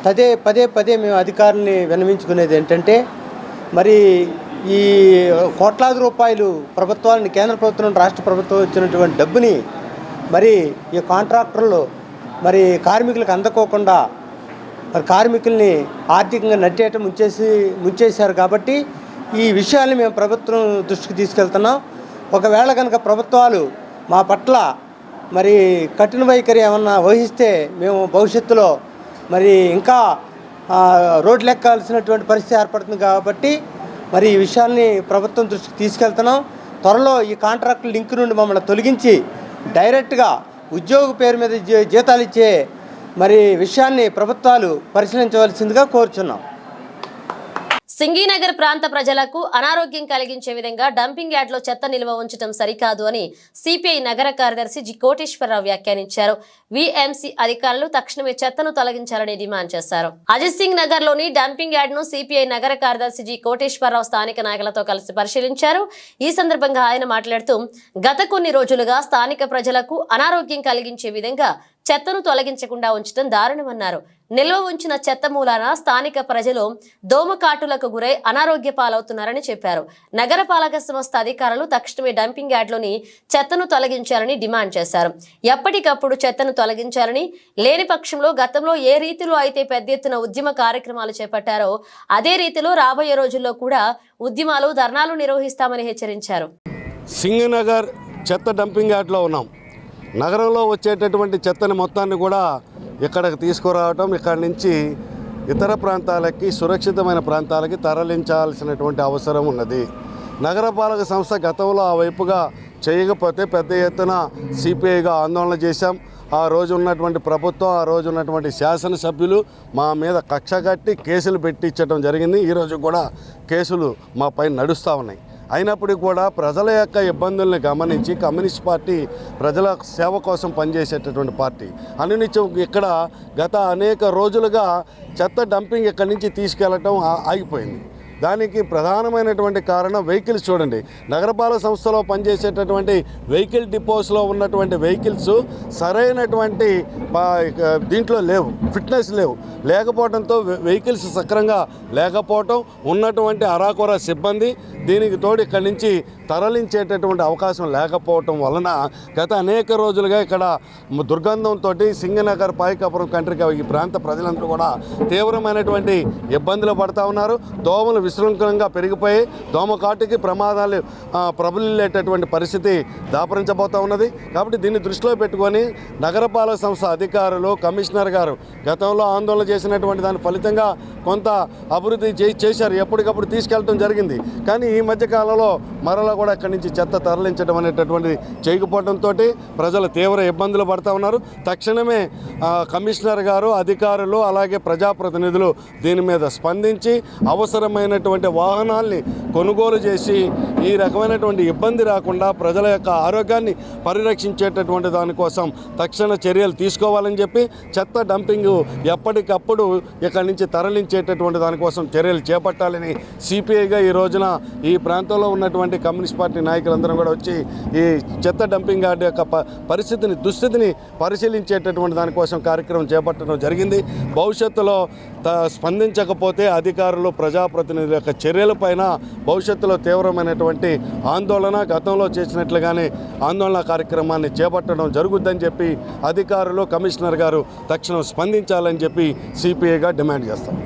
పదే మేము అధికారుల్ని విన్నవించుకునేది ఏంటంటే, మరి ఈ కోట్లాది రూపాయలు ప్రభుత్వాన్ని, కేంద్ర ప్రభుత్వం, రాష్ట్ర ప్రభుత్వం ఇచ్చినటువంటి డబ్బుని మరి ఈ కాంట్రాక్టర్లు మరి కార్మికులకు అందకోకుండా మరి కార్మికుల్ని ఆర్థికంగా నట్టేయటం ముంచేశారు. కాబట్టి ఈ విషయాన్ని మేము ప్రభుత్వం దృష్టికి తీసుకెళ్తున్నాం. ఒకవేళ కనుక ప్రభుత్వాలు మా పట్ల మరి కఠిన వైఖరి ఏమన్నా వహిస్తే మేము భవిష్యత్తులో మరి ఇంకా రోడ్లు ఎక్కాల్సినటువంటి పరిస్థితి ఏర్పడుతుంది. కాబట్టి మరి ఈ విషయాన్ని ప్రభుత్వం దృష్టికి తీసుకెళ్తున్నాం. త్వరలో ఈ కాంట్రాక్ట్ లింక్ నుండి మమ్మల్ని తొలగించి డైరెక్ట్గా ఉద్యోగ పేరు మీద జీతాలు ఇచ్చే మరి విషయాన్ని ప్రభుత్వాలు పరిశీలించవలసిందిగా కోరుచున్నాం. సింగీనగర్ ప్రాంత ప్రజలకు అనారోగ్యం కలిగించే విధంగా డంపింగ్ యార్డ్లో చెత్త నిల్వ ఉంచడం సరికాదు అని సిపిఐ నగర కార్యదర్శి జి కోటేశ్వరరావు వ్యాఖ్యానించారు. విఎంసి అధికారులు తక్షణమే చెత్తను తొలగించాలని డిమాండ్ చేశారు. అజిత్ సింగ్ నగర్ లోని డంపింగ్ యార్డ్ ను సిపిఐ నగర కార్యదర్శి జి కోటేశ్వరరావు స్థానిక నాయకులతో కలిసి పరిశీలించారు. ఈ సందర్భంగా ఆయన మాట్లాడుతూ గత కొన్ని రోజులుగా స్థానిక ప్రజలకు అనారోగ్యం కలిగించే విధంగా చెత్తను తొలగించకుండా ఉంచడం దారుణమన్నారు. నిల్వ ఉంచిన చెత్త మూలాన స్థానిక ప్రజలు దోమకాటులకు గురై అనారోగ్య పాలవుతున్నారని చెప్పారు. నగరపాలక సంస్థ అధికారులు తక్షణమే డంపింగ్ యార్డ్లోని చెత్తను తొలగించాలని డిమాండ్ చేశారు. ఎప్పటికప్పుడు చెత్తను తొలగించాలని, లేని పక్షంలో గతంలో ఏ రీతిలో అయితే పెద్ద ఎత్తున ఉద్యమ కార్యక్రమాలు చేపట్టారో అదే రీతిలో రాబోయే రోజుల్లో కూడా ఉద్యమాలు, ధర్నాలు నిర్వహిస్తామని హెచ్చరించారు. సింగనగర్ చెత్త డంపింగ్ యార్డ్లో ఉన్నాం. నగరంలో వచ్చేటటువంటి చెత్తని మొత్తాన్ని కూడా ఇక్కడికి తీసుకురావటం, ఇక్కడి నుంచి ఇతర ప్రాంతాలకి, సురక్షితమైన ప్రాంతాలకి తరలించాల్సినటువంటి అవసరం ఉన్నది. నగరపాలక సంస్థ గతంలో ఆ వైపుగా చేయకపోతే పెద్ద ఎత్తున సిపిఐగా ఆందోళన చేశాం. ఆ రోజు ఉన్నటువంటి ప్రభుత్వం, ఆ రోజు ఉన్నటువంటి శాసనసభ్యులు మా మీద కక్ష కట్టి కేసులు పెట్టించడం జరిగింది. ఈరోజు కూడా కేసులు మా పైన నడుస్తూ ఉన్నాయి. అయినప్పటికీ కూడా ప్రజల యొక్క ఇబ్బందుల్ని గమనించి కమ్యూనిస్ట్ పార్టీ ప్రజల సేవ కోసం పనిచేసేటటువంటి పార్టీ అనునిత్యం ఇక్కడ గత అనేక రోజులుగా చెత్త డంపింగ్ ఇక్కడి నుంచి తీసుకెళ్లటం ఆగిపోయింది. దానికి ప్రధానమైనటువంటి కారణం వెహికల్స్. చూడండి, నగరపాలక సంస్థలో పనిచేసేటటువంటి వెహికల్ డిపోస్లో ఉన్నటువంటి వెహికల్స్ సరైనటువంటి దీంట్లో లేవు, ఫిట్నెస్ లేకపోవడంతో వెహికల్స్ సక్రంగా లేకపోవటం, ఉన్నటువంటి అరాకొర సిబ్బంది, దీనికి తోడు ఇక్కడి నుంచి తరలించేటటువంటి అవకాశం లేకపోవటం వలన గత అనేక రోజులుగా ఇక్కడ దుర్గంధంతో సింగనగర్, పాయకాపురం, కంట్రిక ఈ ప్రాంత ప్రజలందరూ కూడా తీవ్రమైనటువంటి ఇబ్బందులు పడుతూ ఉన్నారు. దోమలు విశృంఖలంగా పెరిగిపోయి దోమకాటుకి ప్రమాదాలు ప్రబలిల్లేటటువంటి పరిస్థితి దాపరించబోతూ ఉన్నది. కాబట్టి దీన్ని దృష్టిలో పెట్టుకొని నగరపాలక సంస్థ అధికారులు, కమిషనర్ గారు గతంలో ఆందోళన చేసినటువంటి దాని ఫలితంగా కొంత అభివృద్ధి చేశారు, ఎప్పటికప్పుడు తీసుకెళ్ళడం జరిగింది. కానీ ఈ మధ్యకాలంలో మరలా కూడా ఇక్కడి నుంచి చెత్త తరలించడం అనేటటువంటి చేయకపోవడంతో ప్రజలు తీవ్ర ఇబ్బందులు పడుతూ ఉన్నారు. తక్షణమే కమిషనర్ గారు, అధికారులు, అలాగే ప్రజాప్రతినిధులు దీని మీద స్పందించి అవసరమైనటువంటి వాహనాల్ని కొనుగోలు చేసి ఈ రకమైనటువంటి ఇబ్బంది రాకుండా ప్రజల యొక్క ఆరోగ్యాన్ని పరిరక్షించేటటువంటి దానికోసం తక్షణ చర్యలు తీసుకోవాలని చెప్పి చెత్త డంపింగ్ ఎప్పటికప్పుడు ఇక్కడి నుంచి తరలించేటటువంటి దానికోసం చర్యలు చేపట్టాలని సిపిఐగా ఈ రోజున ఈ ప్రాంతంలో ఉన్నటువంటి కమ్యూనిస్ట్ పార్టీ నాయకులందరం కూడా వచ్చి ఈ చెత్త డంపింగ్ యార్డ్ యొక్క దుస్థితిని పరిశీలించేటటువంటి దానికోసం కార్యక్రమం చేపట్టడం జరిగింది. భవిష్యత్తులో స్పందించకపోతే అధికారులు ప్రజాప్రతినిధుల యొక్క చర్యలపైన భవిష్యత్తులో తీవ్రమైనటువంటి ఆందోళన గతంలో చేసినట్లుగానే ఆందోళన కార్యక్రమాన్ని చేపట్టడం జరుగుద్దని చెప్పి అధికారులు కమిషనర్ గారు తక్షణం స్పందించాలని చెప్పి సిపిఐగా డిమాండ్ చేస్తాం.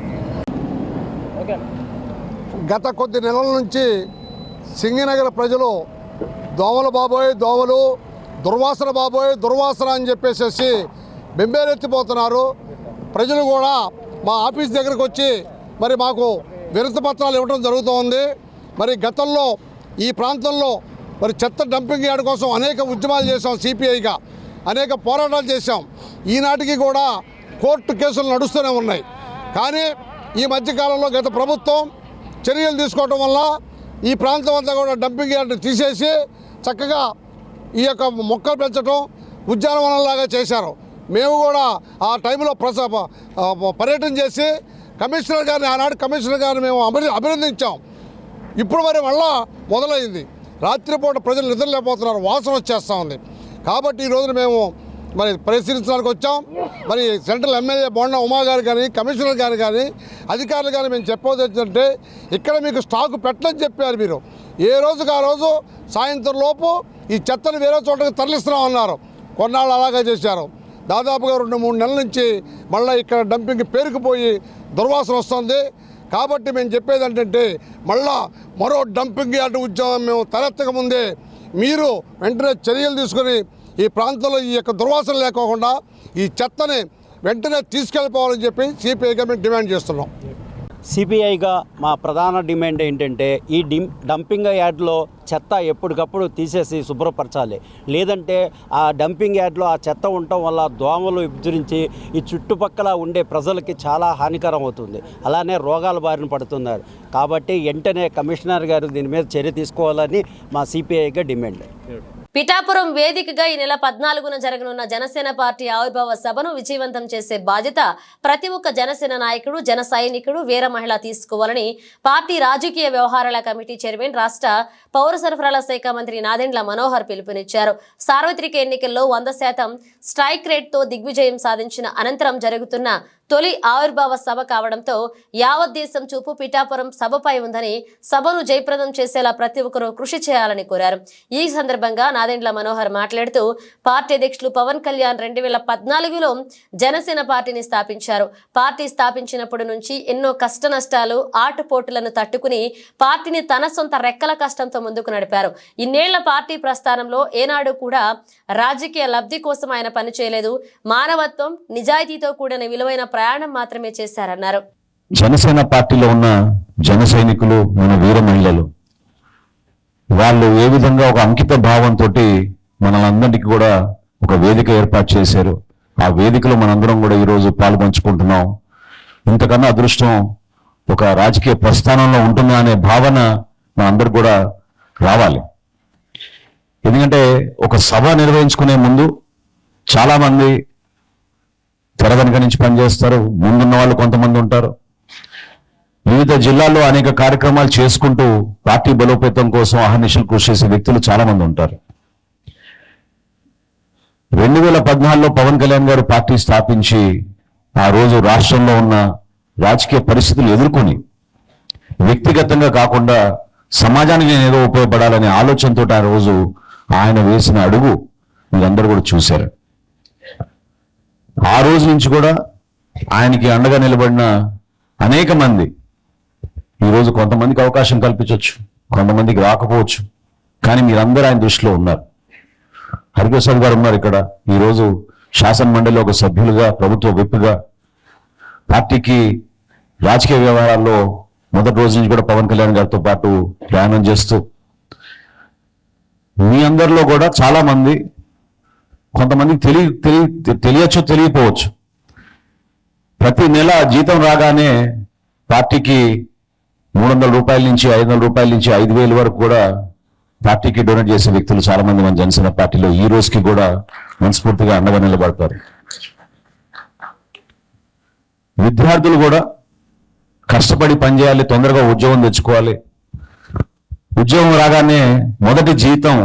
గత కొద్ది నెలల నుంచి సింగినగర్ ప్రజలు దోమలు బాబోయ్ దోమలు, దుర్వాసన బాబోయ్ దుర్వాసన అని చెప్పేసి బెంబేలెత్తిపోతున్నారు. ప్రజలు కూడా మా ఆఫీస్ దగ్గరకు వచ్చి మరి మాకు వినతి పత్రాలు ఇవ్వడం జరుగుతోంది. మరి గతంలో ఈ ప్రాంతంలో మరి చెత్త డంపింగ్ యార్డ్ కోసం అనేక ఉద్యమాలు చేశాం, సిపిఐగా అనేక పోరాటాలు చేశాం. ఈనాటికి కూడా కోర్టు కేసులు నడుస్తూనే ఉన్నాయి. కానీ ఈ మధ్యకాలంలో గత ప్రభుత్వం చర్యలు తీసుకోవడం వల్ల ఈ ప్రాంతం అంతా కూడా డంపింగ్ యార్డ్ తీసేసి చక్కగా ఈ యొక్క మొక్కలు పెంచడం ఉద్యానవనంలాగా చేశారు. మేము కూడా ఆ టైంలో పర్యటన చేసి కమిషనర్ గారిని ఆనాడు కమిషనర్ గారిని మేము అభినందించాం. ఇప్పుడు మరి మళ్ళా మొదలైంది. రాత్రిపూట ప్రజలు నిద్రలేకపోతున్నారు, వాసన వచ్చేస్తూ ఉంది. కాబట్టి ఈరోజు మేము మరి పరిశీలించడానికి వచ్చాం. మరి సెంట్రల్ ఎమ్మెల్యే బోండా ఉమా గారు కానీ కమిషనర్ గారు కానీ అధికారులు కానీ మేము చెప్పేది ఏంటంటే ఇక్కడ మీకు స్టాకు పెట్టని చెప్పారు. మీరు ఏ రోజుకు ఆ రోజు సాయంత్రం లోపు ఈ చెత్తను వేరే చోటకి తరలిస్తున్నాం అన్నారు. కొన్నాళ్ళు అలాగే చేశారు. దాదాపుగా 2-3 నెలల నుంచి మళ్ళీ ఇక్కడ డంపింగ్ పేరుకుపోయి దుర్వాసన వస్తుంది. కాబట్టి మేము చెప్పేది ఏంటంటే మళ్ళా మరో డంపింగ్ యార్డ్ ఉద్యమం మేము తలెత్తక ముందే మీరు వెంటనే చర్యలు తీసుకొని ఈ ప్రాంతంలో ఈ యొక్క దుర్వాసన లేకోకుండా ఈ చెత్తని వెంటనే తీసుకెళ్ళిపోవాలని చెప్పి సిపిఐగా మేము డిమాండ్ చేస్తున్నాం. సిపిఐగా మా ప్రధాన డిమాండ్ ఏంటంటే ఈ డంపింగ్ యార్డ్లో చెత్త ఎప్పటికప్పుడు తీసేసి శుభ్రపరచాలి. లేదంటే ఆ డంపింగ్ యార్డ్లో ఆ చెత్త ఉండటం వల్ల దోమలు విజృంభించి ఈ చుట్టుపక్కల ఉండే ప్రజలకి చాలా హానికరం అవుతుంది. అలానే రోగాల బారిన పడుతున్నారు. కాబట్టి వెంటనే కమిషనర్ గారు దీని మీద చర్య తీసుకోవాలని మా సిపిఐగా డిమాండ్. పిఠాపురం వేదికగా ఈ నెల 14న జరగనున్న జనసేన పార్టీ ఆవిర్భావ సభను విజయవంతం చేసే బాధ్యత ప్రతి ఒక్క జనసేన నాయకుడు, జన సైనికుడు, వీర మహిళ తీసుకోవాలని పార్టీ రాజకీయ వ్యవహారాల కమిటీ చైర్మన్, రాష్ట్ర పౌర సరఫరాల శాఖ మంత్రి నాదెండ్ల మనోహర్ పిలుపునిచ్చారు. సార్వత్రిక ఎన్నికల్లో 100% స్ట్రైక్ రేట్తో దిగ్విజయం సాధించిన అనంతరం జరుగుతున్న తొలి ఆవిర్భావ సభ కావడంతో యావత్ దేశం చూపు పిఠాపురం సభపై ఉందని, సభను జయప్రదం చేసేలా ప్రతి ఒక్కరూ కృషి చేయాలని కోరారు. ఈ సందర్భంగా నాదెండ్ల మనోహర్ మాట్లాడుతూ పార్టీ అధ్యక్షులు పవన్ కళ్యాణ్ 2014లో జనసేన పార్టీని స్థాపించారు. పార్టీ స్థాపించినప్పటి నుంచి ఎన్నో కష్ట నష్టాలు, ఆటుపోటులను తట్టుకుని పార్టీని తన సొంత రెక్కల కష్టంతో ముందుకు నడిపారు. ఇన్నేళ్ల పార్టీ ప్రస్థానంలో ఏనాడు కూడా రాజకీయ లబ్ధి కోసం ఆయన పనిచేయలేదు. మానవత్వం, నిజాయితీతో కూడిన విలువైన ప్రయాణం మాత్రమే చేశారన్నారు. జనసేన పార్టీలో ఉన్న జన సైనికులు, మన వీర మహిళలు, వాళ్ళు ఏ విధంగా ఒక అంకిత భావంతో మనలందరికీ కూడా ఒక వేదిక ఏర్పాటు చేశారు. ఆ వేదికలో మనందరం కూడా ఈరోజు పాల్పంచుకుంటున్నాం. ఇంతకన్నా అదృష్టం ఒక రాజకీయ ప్రస్థానంలో ఉంటుందా అనే భావన మనందరూ కూడా రావాలి. ఎందుకంటే ఒక సభ నిర్వహించుకునే ముందు చాలా మంది తెర వెనుక నుంచి పనిచేస్తారు, ముందున్న వాళ్ళు కొంతమంది ఉంటారు. వివిధ జిల్లాల్లో అనేక కార్యక్రమాలు చేసుకుంటూ పార్టీ బలోపేతం కోసం అహర్నిశలు కృషి చేసే వ్యక్తులు చాలా మంది ఉంటారు. 2014లో పవన్ కళ్యాణ్ గారు పార్టీ స్థాపించి ఆ రోజు రాష్ట్రంలో ఉన్న రాజకీయ పరిస్థితులు ఎదుర్కొని వ్యక్తిగతంగా కాకుండా సమాజానికి నేను ఏదో ఉపయోగపడాలనే ఆలోచనతో ఆ రోజు ఆయన వేసిన అడుగు మీరందరూ కూడా చూశారు. ఆ రోజు నుంచి కూడా ఆయనకి అండగా నిలబడిన అనేక మంది ఈరోజు కొంతమందికి అవకాశం కల్పించవచ్చు, కొంతమందికి రాకపోవచ్చు, కానీ మీరందరూ ఆయన దృష్టిలో ఉన్నారు. హరిప్రసాద్ గారు ఉన్నారు ఇక్కడ. ఈరోజు శాసన మండలిలో ఒక సభ్యులుగా, ప్రభుత్వ విప్గా, పార్టీకి రాజకీయ వ్యవహారాల్లో మొదటి రోజు నుంచి కూడా పవన్ కళ్యాణ్ గారితో పాటు ప్రయాణం చేస్తూ మీ అందరిలో కూడా చాలా మంది, కొంతమందికి తెలియచ్చు, తెలియపోవచ్చు, ప్రతి నెల జీతం రాగానే పార్టీకి 300 రూపాయల నుంచి 500 రూపాయల నుంచి 5,000 వరకు కూడా పార్టీకి డొనేట్ చేసే వ్యక్తులు చాలా మంది మన జనసేన పార్టీలో ఈ రోజుకి కూడా మనస్ఫూర్తిగా అండగా నిలబడతారు. విద్యార్థులు కూడా కష్టపడి పనిచేయాలి, తొందరగా ఉద్యోగం తెచ్చుకోవాలి. ఉద్యోగం రాగానే మొదటి జీతం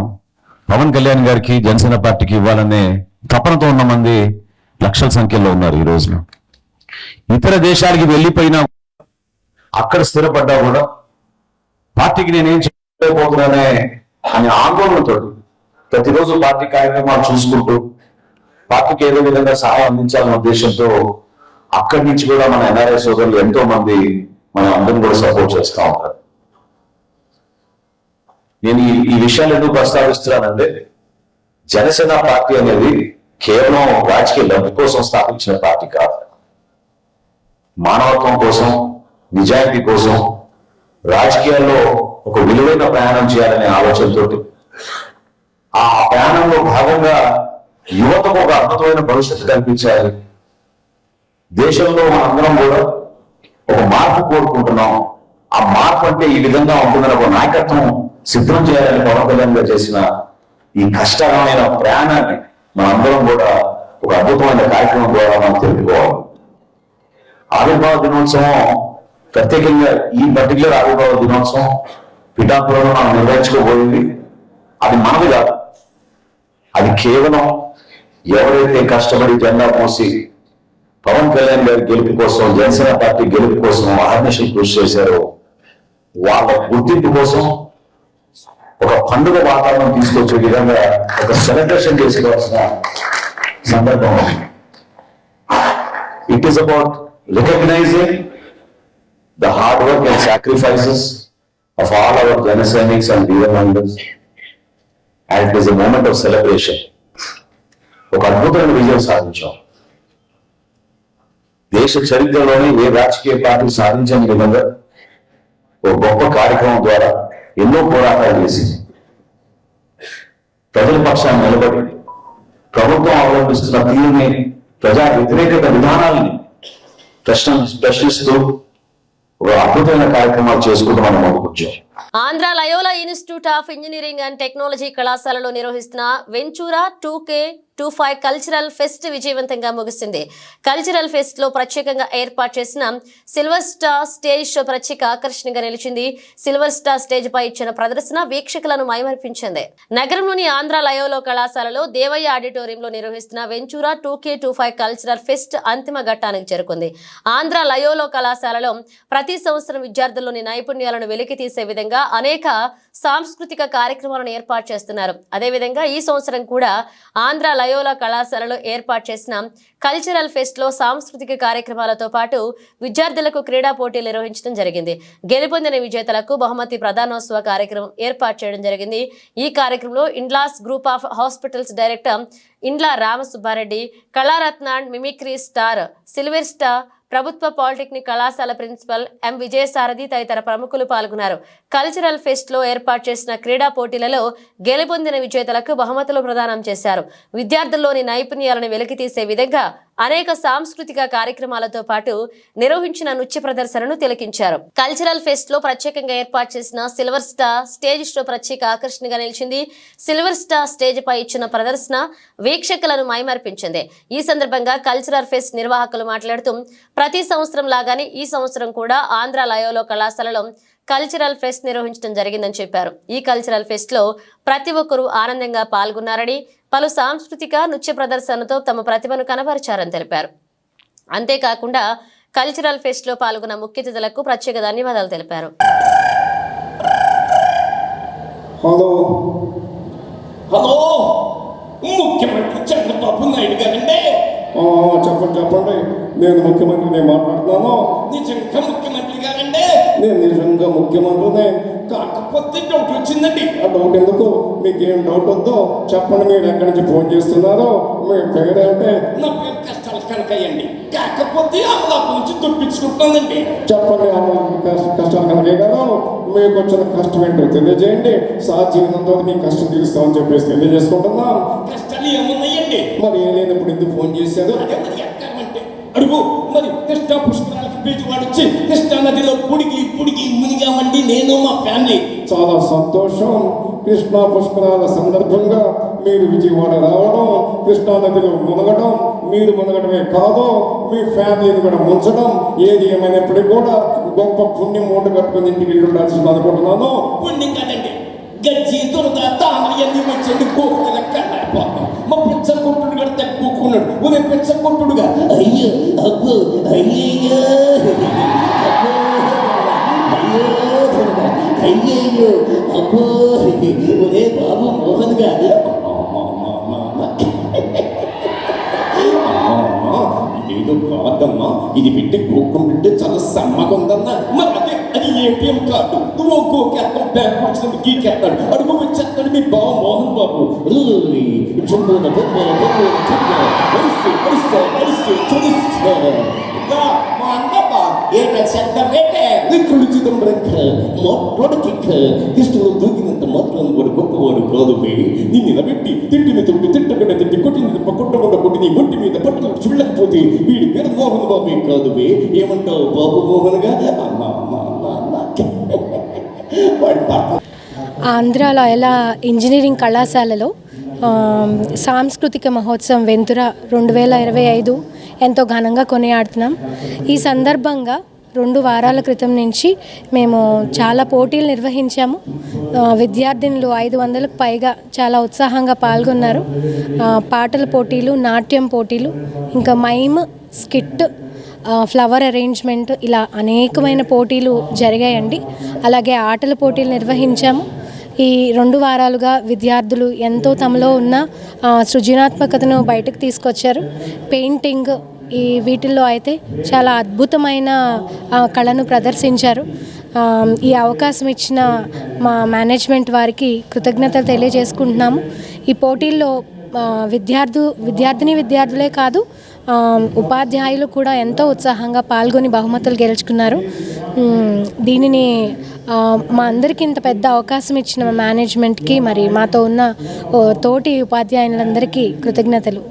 పవన్ కళ్యాణ్ గారికి, జనసేన పార్టీకి ఇవ్వాలనే తపనతో ఉన్న మంది లక్షల సంఖ్యలో ఉన్నారు ఈ రోజున. ఇతర దేశాలకి వెళ్ళిపోయినా అక్కడ స్థిరపడ్డా కూడా పార్టీకి నేనేం చేయలేకపోతున్నానే అనే ఆందోళనతో ప్రతిరోజు పార్టీ కార్యక్రమాలు చూసుకుంటూ పార్టీకి ఏదో విధంగా సహాయం అందించాలన్న ఉద్దేశంతో అక్కడి నుంచి కూడా మన ఎన్ఆర్ఐ సోదరులు ఎంతో మంది మన అందరిని కూడా సపోర్ట్ చేస్తూ ఉంటారు. నేను ఈ విషయాలు ఎందుకు ప్రస్తావిస్తున్నానంటే జనసేన పార్టీ అనేది కేవలం రాజకీయ లబ్ధి కోసం స్థాపించిన పార్టీ కాదు. మానవత్వం కోసం, నిజాయితీ కోసం, రాజకీయాల్లో ఒక విలువైన ప్రయాణం చేయాలనే ఆలోచనతోటి ఆ ప్రయాణంలో భాగంగా యువతకు ఒక అద్భుతమైన భవిష్యత్తు కల్పించాలి. దేశంలో మనందరం కూడా ఒక మార్పు కోరుకుంటున్నాం. ఆ మార్పు అంటే ఈ విధంగా ఉంటుందని ఒక నాయకత్వం సిద్ధం చేయాలని పవన్ కళ్యాణ్ గారు చేసిన ఈ కష్టమైన ప్రయాణాన్ని మనందరం కూడా ఒక అద్భుతమైన కార్యక్రమం ద్వారా మనం తెలుపుకోవాలి. ఆవిర్భావ దినోత్సవం ప్రత్యేకంగా ఈ పర్టికులర్ ఆవిర్భావ దినోత్సవం పిఠాపురంలో మనం నిర్వహించుకోబోయింది. అది మనది కాదు, అది కేవలం ఎవరైతే కష్టపడి జెండా మోసి పవన్ కళ్యాణ్ గారి గెలుపు కోసం, జనసేన పార్టీ గెలుపు కోసం అహర్నిశలు కృషి చేశారో వాళ్ళ గుర్తింపు కోసం ఒక పండుగ వాతావరణం తీసుకొచ్చే విధంగా ఒక సెలబ్రేషన్ చేసుకోవాల్సిన సందర్భం. It is about recognising the hard work and sacrifices of all our Janasaiks and Veera Mandals, and it is a moment of celebration. ఒక అద్భుతమైన విజయం సాధించాం. దేశ చరిత్రలోనే ఏ రాజకీయ పార్టీ సాధించని విధంగా ఒక గొప్ప కార్యక్రమం ద్వారా ఎన్నో పోరాటాలు చేసి ప్రజల పక్షాన్ని నిలబడి ప్రభుత్వం అవలంబిస్తున్న తీరుని, ప్రజా వ్యతిరేకత విధానాలని ప్రశ్నిస్తూ ఒక అద్భుతమైన కార్యక్రమాలు చేసుకుంటూ మనం ముందుకొచ్చాం. Andhra Loyola institute of engineering and technology కళాశాలలో నిర్వహిస్తున్న వెంచూరా 2K25 కల్చరల్ ఫెస్ట్ విజయవంతంగా ముగిసింది. కల్చరల్ ఫెస్ట్ లో ప్రత్యేకంగా ఏర్పాటు చేసిన సిల్వర్ స్టార్ స్టేజ్ షో ప్రత్యేక ఆకర్షణగా నిలిచింది. సిల్వర్ స్టార్ స్టేజ్ పై ఇచ్చిన ప్రదర్శన వీక్షకులను మైమరిపించింది. నగరంలోని ఆంధ్ర లయోలా కళాశాలలో దేవయ్య ఆడిటోరియంలో నిర్వహిస్తున్న వెంచూరా 2K25 కల్చరల్ ఫెస్ట్ అంతిమ ఘట్టానికి చేరుకుంది. ఆంధ్ర లయోలా కళాశాలలో ప్రతి సంవత్సరం విద్యార్థుల్లోని నైపుణ్యాలను వెలికి తీసే విధంగా అనేక సాంస్కృతిక కార్యక్రమాలను ఏర్పాటు చేస్తున్నారు. అదేవిధంగా ఈ సంవత్సరం కూడా ఆంధ్ర లయోలా కళాశాలలో ఏర్పాటు చేసిన కల్చరల్ ఫెస్ట్ లో సాంస్కృతిక కార్యక్రమాలతో పాటు విద్యార్థులకు క్రీడా పోటీలు నిర్వహించడం జరిగింది. గెలుపొందిన విజేతలకు బహుమతి ప్రధానోత్సవ కార్యక్రమం ఏర్పాటు చేయడం జరిగింది. ఈ కార్యక్రమంలో Indlas group of hospitals director Indla Ramasubbareddy, Kalaratna and mimicry star silver star ప్రభుత్వ పాలిటెక్నిక్ కళాశాల ప్రిన్సిపల్ ఎం విజయసారథి తదితర ప్రముఖులు పాల్గొన్నారు. కల్చరల్ ఫెస్ట్ లో ఏర్పాటు చేసిన క్రీడా పోటీలలో గెలుపొందిన విజేతలకు బహుమతులు ప్రదానం చేశారు. విద్యార్థుల్లోని నైపుణ్యాలను వెలికితీసే విధంగా అనేక సాంస్కృతిక కార్యక్రమాలతో పాటు నిర్వహించిన నృత్య ప్రదర్శనను తిలకించారు. కల్చరల్ ఫెస్ట్ లో ప్రత్యేకంగా ఏర్పాటు చేసిన సిల్వర్ స్టార్ స్టేజ్ షో ప్రత్యేక ఆకర్షణగా నిలిచింది. సిల్వర్ స్టార్ స్టేజ్ పై ఇచ్చిన ప్రదర్శన వీక్షకులను మైమర్పించింది. ఈ సందర్భంగా కల్చరల్ ఫెస్ట్ నిర్వాహకులు మాట్లాడుతూ ప్రతి సంవత్సరం లాగానే ఈ సంవత్సరం కూడా ఆంధ్ర లయోలా కళాశాలలో కల్చరల్ ఫెస్ట్ నిర్వహించడం జరిగిందని చెప్పారు. ఈ కల్చరల్ ఫెస్ట్ లో ప్రతి ఒక్కరూ ఆనందంగా పాల్గొన్నారని, పలు సాంస్కృతిక నృత్య ప్రదర్శనతో తమ ప్రతిభను కనబరిచారని తెలిపారు. అంతేకాకుండా కల్చరల్ ఫెస్ట్ లో పాల్గొన్న ముఖ్య అతిథులకు ప్రత్యేక ధన్యవాదాలు తెలిపారు. ముఖ్యమంత్రి చంద్రబాబు నాయుడు గారండి. చెప్పండి, నేను ముఖ్యమంత్రిని మాట్లాడుతున్నాను. నిజంగా ముఖ్యమంత్రి గారండి? నేను నిజంగా ముఖ్యమంత్రినే. కాకపోతే డౌట్ వచ్చిందండి. ఆ డౌట్ ఎందుకు? మీకేం డౌట్ వద్దో చెప్పండి. మీరు ఎక్కడి నుంచి ఫోన్ చేస్తున్నారో, మీ పేరు అంటే? నా పేరు కష్టాలు కనకయ్యండి. కాకపోతే అమలాపు నుంచి దుప్పించుకుంటుందండి. చెప్పండి, కష్టాలు కనకయ్య గారు, మీకు వచ్చిన కష్టం ఏంటో తెలియజేయండి. సాధ్యమైనంత మీ కష్టం తీరుస్తామని చెప్పేసి తెలియజేసుకుంటున్నాం. కష్టాలు ఏమున్నాయండి? మరి ఏం లేనప్పుడు ఎందుకు ఫోన్ చేశారు? అదే మరి ఎక్కడమంటే అడుగు. మరి కృష్ణా పుష్కరాలకి బీజవాడ వచ్చి కృష్ణా నదిలో పుడిగి మునిగామండి నేను మా ఫ్యామిలీ. చాలా సంతోషం. కృష్ణా పుష్కరాల సందర్భంగా మీరు విజయవాడ రావడం, కృష్ణా నదిలో మునగడం, మీరు మునగడమే కాదు మీ ఫ్యామిలీని కూడా ముంచడం, ఏది ఏమైనప్పటికీ కూడా గొప్ప పుణ్యం మూట కట్టుకుని ఇంటికి వెళ్ళి ఉండాల్సింది అనుకుంటున్నాను. పుణ్యం కాదండి, గజ్జి దురద తామర అన్ని మంచి కోకుల కన్నాడిపోతాం మా పిచ్చ కొట్టుడు కూడా తక్కుకున్నాడు ఉదయ పిచ్చ కొట్టుడుగా అయ్యో అబ్బో అయ్యయ్యో అయ్యో అయ్యయ్యో అబ్బో ఒరే బాబు మోహన్ గా ఇదేదో కాదమ్మా ఇది పెట్టి గోకుంటుంటే చాలా సమ్మగా ఉందన్నా మరి అదే అది ఏటీఎం కార్డు నువ్వు గోకేస్తాం బ్యాంక్ వచ్చినప్పుడు గీకేస్తాడు అడుగు వచ్చేస్తాడు మీ బావ మోహన్ బాబు మా అన్నప్ప ఏట శబ్దం ఏంటే నిక్కుడిచితం బ్రక్క మొట్టొడకిక్క కృష్ణుడు దూకినంత మాత్రం వాడు గొప్పవాడు కాదు నీ నిలబెట్టి తిట్టిన తొట్టి తిట్టకుండా తిట్టి కొట్టిన కొట్టకుండా కొట్టి నీ ఒంటి మీద పట్టుకు చుళ్ళకపోతే వీడి పేరు మోహన్ బాబే కాదు ఏమంటావు బాబు మోహన్గా అమ్మ అమ్మ అమ్మ అమ్మ వాడి పాట ఆంధ్రాలో ఎలా ఇంజనీరింగ్ కళాశాలలో సాంస్కృతిక మహోత్సవం వెంతుర 2025 ఎంతో ఘనంగా కొనియాడుతున్నాం. ఈ సందర్భంగా 2 వారాల క్రితం నుంచి మేము చాలా పోటీలు నిర్వహించాము. విద్యార్థినులు 500కు పైగా చాలా ఉత్సాహంగా పాల్గొన్నారు. పాటల పోటీలు, నాట్యం పోటీలు, ఇంకా మైమ్, స్కిట్, ఫ్లవర్ అరేంజ్మెంట్ ఇలా అనేకమైన పోటీలు జరిగాయండి. అలాగే ఆటల పోటీలు నిర్వహించాము. ఈ 2 వారాలుగా విద్యార్థులు ఎంతో తమలో ఉన్న సృజనాత్మకతను బయటకు తీసుకొచ్చారు. పెయింటింగ్ ఈ వీటిల్లో అయితే చాలా అద్భుతమైన కళను ప్రదర్శించారు. ఈ అవకాశం ఇచ్చిన మా మేనేజ్మెంట్ వారికి కృతజ్ఞతలు తెలియజేసుకుంటున్నాము. ఈ పోటీల్లో విద్యార్థులే కాదు, ఉపాధ్యాయులు కూడా ఎంతో ఉత్సాహంగా పాల్గొని బహుమతులు గెలుచుకున్నారు. దీనిని మా అందరికీ ఇంత పెద్ద అవకాశం ఇచ్చిన మా మేనేజ్మెంట్కి, మరి మాతో ఉన్న తోటి ఉపాధ్యాయులందరికీ కృతజ్ఞతలు.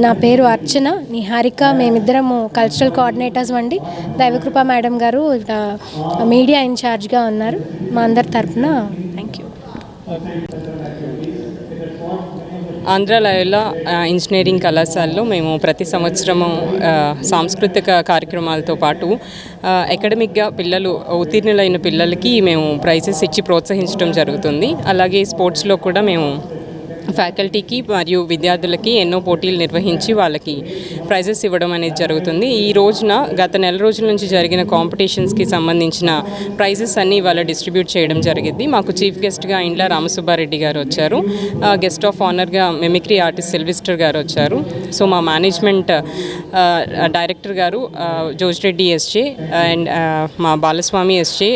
నా పేరు అర్చన, నిహారిక. మేమిద్దరము కల్చరల్ కోఆర్డినేటర్స్ అండి. దైవకృప మేడం గారు మీడియా ఇన్ఛార్జ్గా ఉన్నారు. మా అందరి తరఫున థ్యాంక్ యూ. ఆంధ్రాలో ఇంజనీరింగ్ కళాశాలలో మేము ప్రతి సంవత్సరము సాంస్కృతిక కార్యక్రమాలతో పాటు అకాడమిక్గా పిల్లలు ఉత్తీర్ణులైన పిల్లలకి మేము ప్రైజెస్ ఇచ్చి ప్రోత్సహించడం జరుగుతుంది. అలాగే స్పోర్ట్స్లో కూడా మేము ఫ్యాకల్టీకి మరియు విద్యార్థులకి ఎన్నో పోటీలు నిర్వహించి వాళ్ళకి ప్రైజెస్ ఇవ్వడం అనేది జరుగుతుంది. ఈ రోజున గత నెల రోజుల నుంచి జరిగిన కాంపిటీషన్స్కి సంబంధించిన ప్రైజెస్ అన్నీ ఇవాళ డిస్ట్రిబ్యూట్ చేయడం జరిగింది. మాకు చీఫ్ గెస్ట్గా ఇండ్ల రామసుబ్బారెడ్డి గారు వచ్చారు. గెస్ట్ ఆఫ్ ఆనర్గా మిమిక్రీ ఆర్టిస్ట్ సిల్విస్టర్ గారు వచ్చారు. సో మా మేనేజ్మెంట్ డైరెక్టర్ గారు జోజిరెడ్డి ఎస్జే అండ్ మా Balaswamy SJ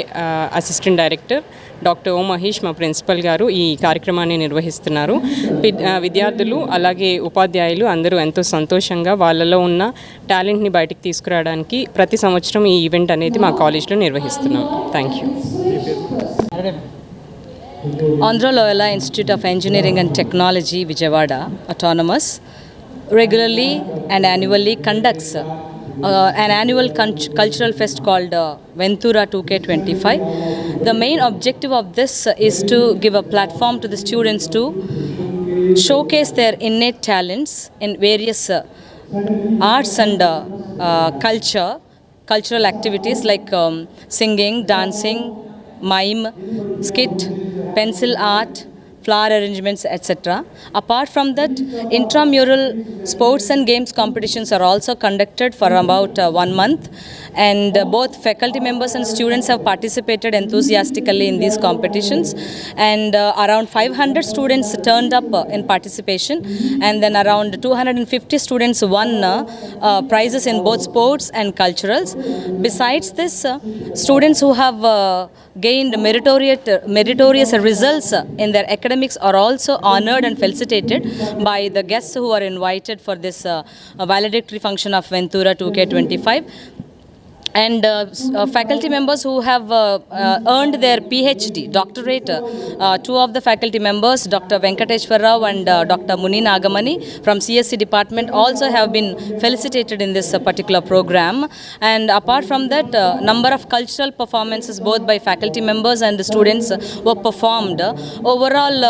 assistant director doctor O Mahesh మా ప్రిన్సిపల్ గారు ఈ కార్యక్రమాన్ని నిర్వహిస్తున్నారు. విద్యార్థులు అలాగే ఉపాధ్యాయులు అందరూ ఎంతో సంతోషంగా వాళ్ళలో ఉన్న టాలెంట్ని బయటికి తీసుకురావడానికి ప్రతి సంవత్సరం ఈ ఈవెంట్ అనేది మా కాలేజ్లో నిర్వహిస్తున్నాం. Thank you. Andhra Loyola Institute of Engineering and Technology, Vijayawada, Autonomous, regularly and annually conducts an annual cultural fest called Ventura 2K25. The main objective of this is to give a platform to the students to showcase their innate talents in various arts and cultural activities like singing, dancing, mime, skit, pencil art, flower arrangements, etc. Apart from that, intramural sports and games competitions are also conducted for about 1 month, and both faculty members and students have participated enthusiastically in these competitions, and around 500 students turned up in participation, and then around 250 students won prizes in both sports and culturals. Besides this, students who have gained meritorious results in their academics are also honored and felicitated by the guests who are invited for this valedictory function of Ventura 2K25. And faculty members who have earned their PhD, doctorate, 2 of the faculty members, Dr. Venkateshwar Rao and Dr. Muni Nagamani from CSC department, also have been felicitated in this particular program. And apart from that, number of cultural performances both by faculty members and the students were performed. Overall,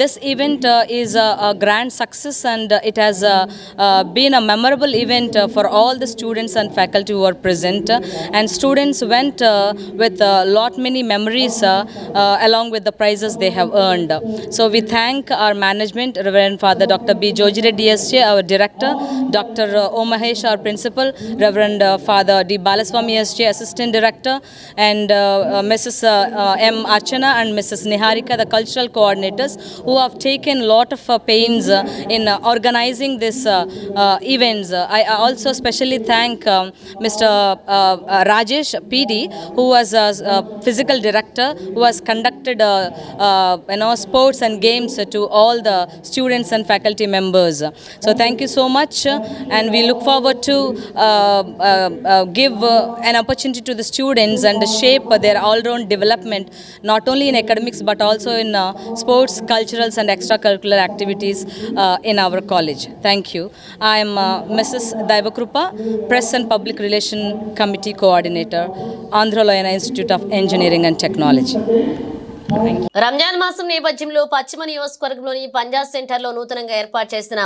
this event is a grand success, and it has been a memorable event for all the students and faculty who are present. went, and students went with lot many memories along with the prizes they have earned. So we thank our management, Reverend Father Dr. B. Jojireddy SJ, our director, Dr. O. Mahesh, our principal, Reverend Father D. Balaswamy SJ, assistant director, and Mrs. M. Archana and Mrs. Niharika, the cultural coordinators, who have taken lot of pains in organizing this events. I also specially thank Mr. Rajesh PD, who was a physical director, who has conducted sports and games to all the students and faculty members. So thank you so much, and we look forward to give an opportunity to the students and shape their all-round development, not only in academics but also in sports, culturals and extracurricular activities in our college. Thank you. I am Mrs. Daivakrupa, Press and Public Relation Committee Coordinator, Andhra Loyana Institute of Engineering and Technology. Ramzan మాసం నేపథ్యంలో పశ్చిమ నియోజకవర్గంలోని పంజాబ్ సెంటర్లో నూతనంగా ఏర్పాటు చేసిన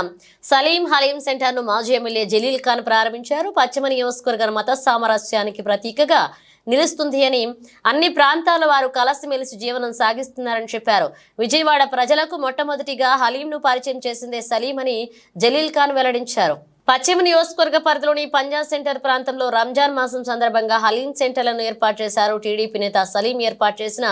సలీం హలీం సెంటర్ను మాజీ ఎమ్మెల్యే జలీల్ ఖాన్ ప్రారంభించారు. పశ్చిమ నియోజకవర్గ మత సామరస్యానికి ప్రతీకగా నిలుస్తుంది అని, అన్ని ప్రాంతాల వారు కలిసిమెలిసి జీవనం సాగిస్తున్నారని చెప్పారు. విజయవాడ ప్రజలకు మొట్టమొదటిగా హలీంను పరిచయం చేసిందే సలీం అని జలీల్ ఖాన్ వెల్లడించారు. పశ్చిమ నియోజకవర్గ పరిధిలోని పంజాబ్ సెంటర్ ప్రాంతంలో రంజాన్ మాసం సందర్భంగా హలీం సెంటర్లను ఏర్పాటు చేశారు. టీడీపీ నేత సలీం ఏర్పాటు చేసిన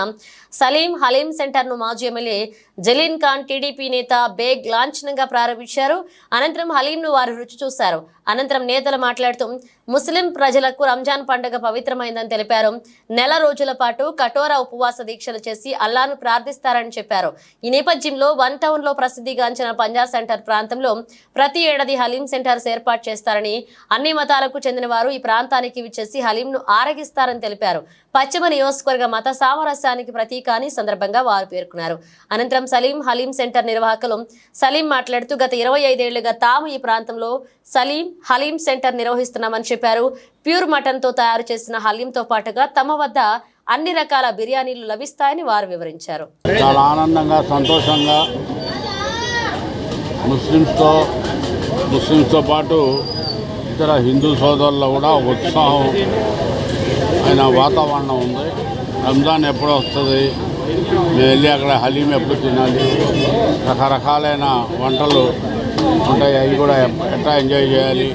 సలీం హలీం సెంటర్ను మాజీ ఎమ్మెల్యే జలీల్ ఖాన్ టీడీపీ నేత బేగ్ లాంఛనంగా ప్రారంభించారు. అనంతరం హలీంను వారు రుచి చూశారు. అనంతరం నేతలు మాట్లాడుతూ ముస్లిం ప్రజలకు రంజాన్ పండుగ పవిత్రమైందని తెలిపారు. నెల రోజుల పాటు కఠోర ఉపవాస దీక్షలు చేసి అల్లాను ప్రార్థిస్తారని చెప్పారు. ఈ నేపథ్యంలో వన్ టౌన్ లో ప్రసిద్ధిగాంచిన పంజాబ్ సెంటర్ ప్రాంతంలో ప్రతి ఏడాది హలీం సెంటర్స్ ఏర్పాటు చేస్తారని, అన్ని మతాలకు చెందిన వారు ఈ ప్రాంతానికి విచ్చేసి హలీంను ఆరగిస్తారని తెలిపారు. పశ్చిమ నియోజకవర్గ మత సామరస్యానికి ప్రతీక అని సందర్భంగా వారు పేర్కొన్నారు. అనంతరం సలీం హలీం సెంటర్ నిర్వాహకులు సలీం మాట్లాడుతూ గత 25 ఏళ్లుగా తాము ఈ ప్రాంతంలో సలీం హలీం సెంటర్ నిర్వహిస్తున్నామని చెప్పారు. ప్యూర్ మటన్ తో తయారు చేసిన హలీంతో పాటుగా తమ వద్ద అన్ని రకాల బిర్యానీలు లభిస్తాయని వారు వివరించారు. చాలా ఆనందంగా, సంతోషంగా ముస్లిమ్స్తో పాటు ఇతర హిందూ సోదరుల్లో కూడా ఉత్సాహం అయిన వాతావరణం ఉంది. రంజాన్ ఎప్పుడు వస్తుంది, మేము వెళ్ళి అక్కడ హలీం ఎప్పుడు తినాలి, రకరకాలైన వంటలు ఉంటాయి, అవి కూడా ఎట్లా ఎంజాయ్ చేయాలి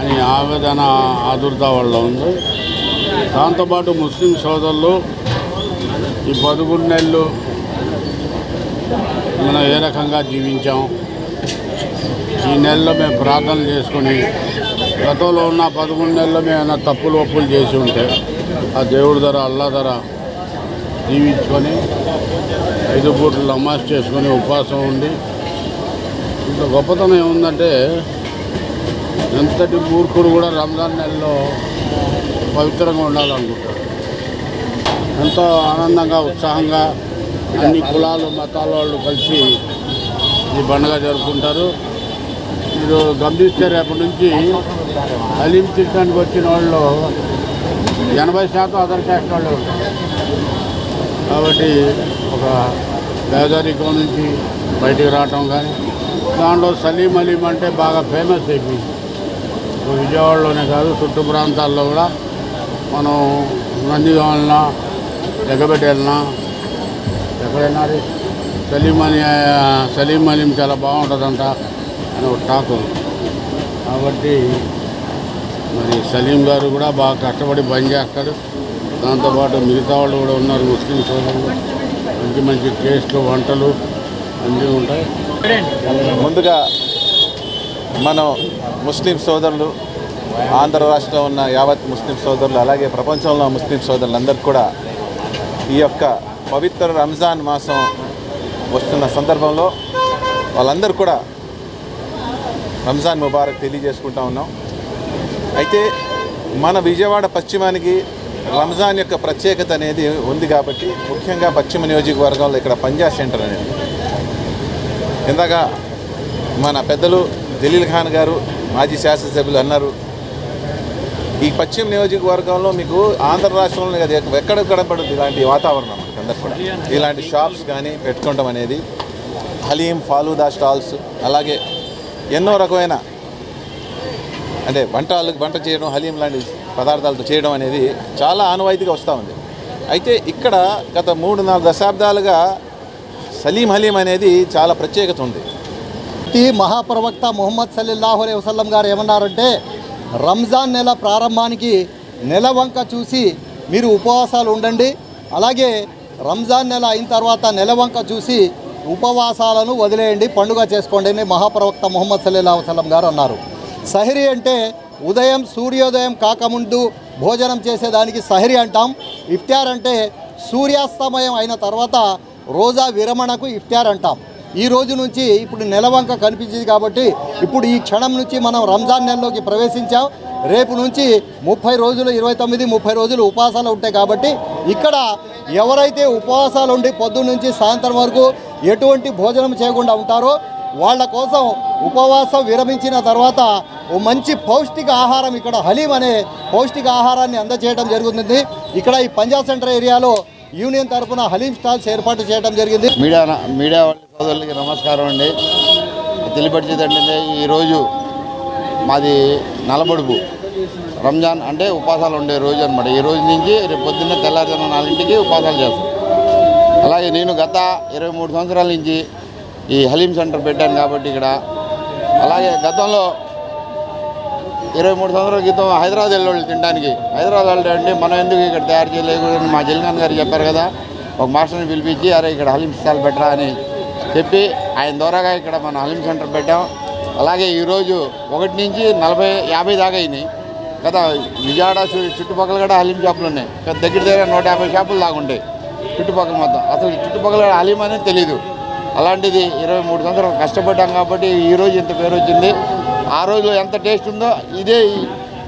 అని ఆవేదన ఆదుర్త వాళ్ళ ఉంది. దాంతోపాటు ముస్లిం సోదరులు ఈ 11 నెలలు మనం ఏ రకంగా జీవించాం, ఈ నెలలో మేము ప్రార్థనలు చేసుకొని గతంలో ఉన్న 11 నెలల్లో మేము ఏమైనా తప్పులు ఒప్పులు చేసి ఉంటే ఆ దేవుడి ధర అల్లా ధర జీవించుకొని 5 పూటలు నమాజ్ చేసుకొని ఉపవాసం ఉండి, ఇంత గొప్పతనం ఏముందంటే ఎంతటి మూర్ఖుడు కూడా రంజాన్ నెలలో పవిత్రంగా ఉండాలనుకుంటాడు. ఎంతో ఆనందంగా, ఉత్సాహంగా అన్ని కులాలు మతాల వాళ్ళు కలిసి ఈ పండుగ జరుపుకుంటారు. మీరు గమనిస్తే రేపటి నుంచి హలీం తినడానికి వచ్చిన వాళ్ళు 80% అదర్ క్యాస్ట్ వాళ్ళే ఉంటారు. కాబట్టి ఒక పేదరికం నుంచి బయటికి రావటం కానీ, దాంట్లో సలీం హలీం అంటే బాగా ఫేమస్ అయిపోయింది. విజయవాడలోనే కాదు, చుట్టూ ప్రాంతాల్లో కూడా మనం నందిగా వెళ్ళినా, ఎగబెట్టి వెళ్ళినా, ఎక్కడైనా సలీం హలీం చాలా బాగుంటుందంట అని ఒక టాక్ ఉంది. కాబట్టి మరి సలీం గారు కూడా బాగా కష్టపడి పని చేస్తాడు. దాంతోపాటు మిగతా వాళ్ళు కూడా ఉన్నారు, ముస్లిం సోదరులు. మంచి మంచి టేస్ట్లు, వంటలు అన్నీ ఉంటాయి. ముందుగా మనం ముస్లిం సోదరులు, ఆంధ్ర రాష్ట్రంలో ఉన్న యావత్ ముస్లిం సోదరులు, అలాగే ప్రపంచంలో ముస్లిం సోదరులందరికీ కూడా ఈ యొక్క పవిత్ర రంజాన్ మాసం వస్తున్న సందర్భంలో వాళ్ళందరూ కూడా రంజాన్ ముబారక్ తెలియజేసుకుంటా ఉన్నాం. అయితే మన విజయవాడ పశ్చిమానికి రంజాన్ యొక్క ప్రత్యేకత అనేది ఉంది కాబట్టి, ముఖ్యంగా పశ్చిమ నియోజకవర్గంలో ఇక్కడ పంజాబ్ సెంటర్ అనేది ఇందాక మన పెద్దలు జలీల్ ఖాన్ గారు, మాజీ శాసనసభ్యులు అన్నారు, ఈ పశ్చిమ నియోజకవర్గంలో మీకు ఆంధ్ర రాష్ట్రంలో ఎక్కడ కనపడుతుంది ఇలాంటి వాతావరణం. మనకి అందరు కూడా ఇలాంటి షాప్స్ కానీ పెట్టుకోవడం అనేది, హలీం, ఫాలూదా స్టాల్స్, అలాగే ఎన్నో రకమైన అంటే వంట చేయడం, హలీం లాంటి పదార్థాలతో చేయడం అనేది చాలా ఆనవాయితీగా వస్తూ ఉంది. అయితే ఇక్కడ గత 3-4 దశాబ్దాలుగా సలీం హలీం అనేది చాలా ప్రత్యేకత ఉంది. ఈ మహాప్రవక్త ముహమ్మద్ సల్లల్లాహు అలైహి వసల్లం గారు ఏమన్నారంటే, రంజాన్ నెల ప్రారంభానికి నెలవంక చూసి మీరు ఉపవాసాలు ఉండండి, అలాగే రంజాన్ నెల అయిన తర్వాత నెలవంక చూసి ఉపవాసాలను వదిలేయండి, పండుగ చేసుకోండి అని మహాప్రవక్త ముహమ్మద్ సల్లల్లాహు అలైహి వసల్లం గారు అన్నారు. సహరీ అంటే ఉదయం సూర్యోదయం కాకముందు భోజనం చేసేదానికి సహరీ అంటాం. ఇఫ్తార్ అంటే సూర్యాస్తమయం అయిన తర్వాత రోజా విరమణకు ఇఫ్తార్ అంటాం. ఈ రోజు నుంచి ఇప్పుడు నెలవంక కనిపించింది కాబట్టి ఇప్పుడు ఈ క్షణం నుంచి మనం రంజాన్ నెలలోకి ప్రవేశించాం. రేపు నుంచి 30 రోజులు 29-30 రోజులు ఉపవాసాలు ఉంటాయి కాబట్టి ఇక్కడ ఎవరైతే ఉపవాసాలు ఉండి పొద్దున్న నుంచి సాయంత్రం వరకు ఎటువంటి భోజనం చేయకుండా ఉంటారో వాళ్ళ కోసం ఉపవాసం విరమించిన తర్వాత ఓ మంచి పౌష్టిక ఆహారం, ఇక్కడ హలీం అనే పౌష్టిక ఆహారాన్ని అందజేయడం జరుగుతుంది. ఇక్కడ ఈ పంజాబ్ సెంటర్ ఏరియాలో యూనియన్ తరఫున హలీం స్టాల్స్ ఏర్పాటు చేయడం జరిగింది. మీడియా వాళ్ళ సోదరులకి నమస్కారం అండి. తెలియపరిచేదంటే ఈరోజు మాది నలబడుపు రంజాన్ అంటే ఉపవాసాలు ఉండే రోజు అనమాట. ఈ రోజు నుంచి రేపు పొద్దున్న తెల్లారుజామున 4ంటికి ఉపవాసాలు చేస్తాం. అలాగే నేను గత 23 సంవత్సరాల నుంచి ఈ హలీం సెంటర్ పెట్టాను కాబట్టి ఇక్కడ. అలాగే గతంలో 23 సంవత్సరాల క్రితం హైదరాబాద్ వెళ్ళేవాళ్ళు తినడానికి. హైదరాబాద్ వెళ్ళాలంటే మనం ఎందుకు ఇక్కడ తయారు చేయలేకూడదని మా జల్ఖాన్ గారు చెప్పారు కదా, ఒక మాస్టర్ని పిలిపించి అరే ఇక్కడ హలీం స్టాల్ పెట్టరా అని చెప్పి ఆయన ద్వారాగా ఇక్కడ మన హలీం సెంటర్ పెట్టాం. అలాగే ఈరోజు 1 నుంచి 40-50 దాకా అయినాయి. కదా విజయవాడ చుట్టుపక్కల కూడా హలీం షాపులు ఉన్నాయి. దగ్గర 150 షాపులు దాకా ఉంటాయి చుట్టుపక్కల మొత్తం. అసలు చుట్టుపక్కల హలీం అనేది తెలీదు. అలాంటిది 23 సంవత్సరాలు కష్టపడ్డాం కాబట్టి ఈరోజు ఇంత పేరు వచ్చింది. ఆ రోజులో ఎంత టేస్ట్ ఉందో ఇదే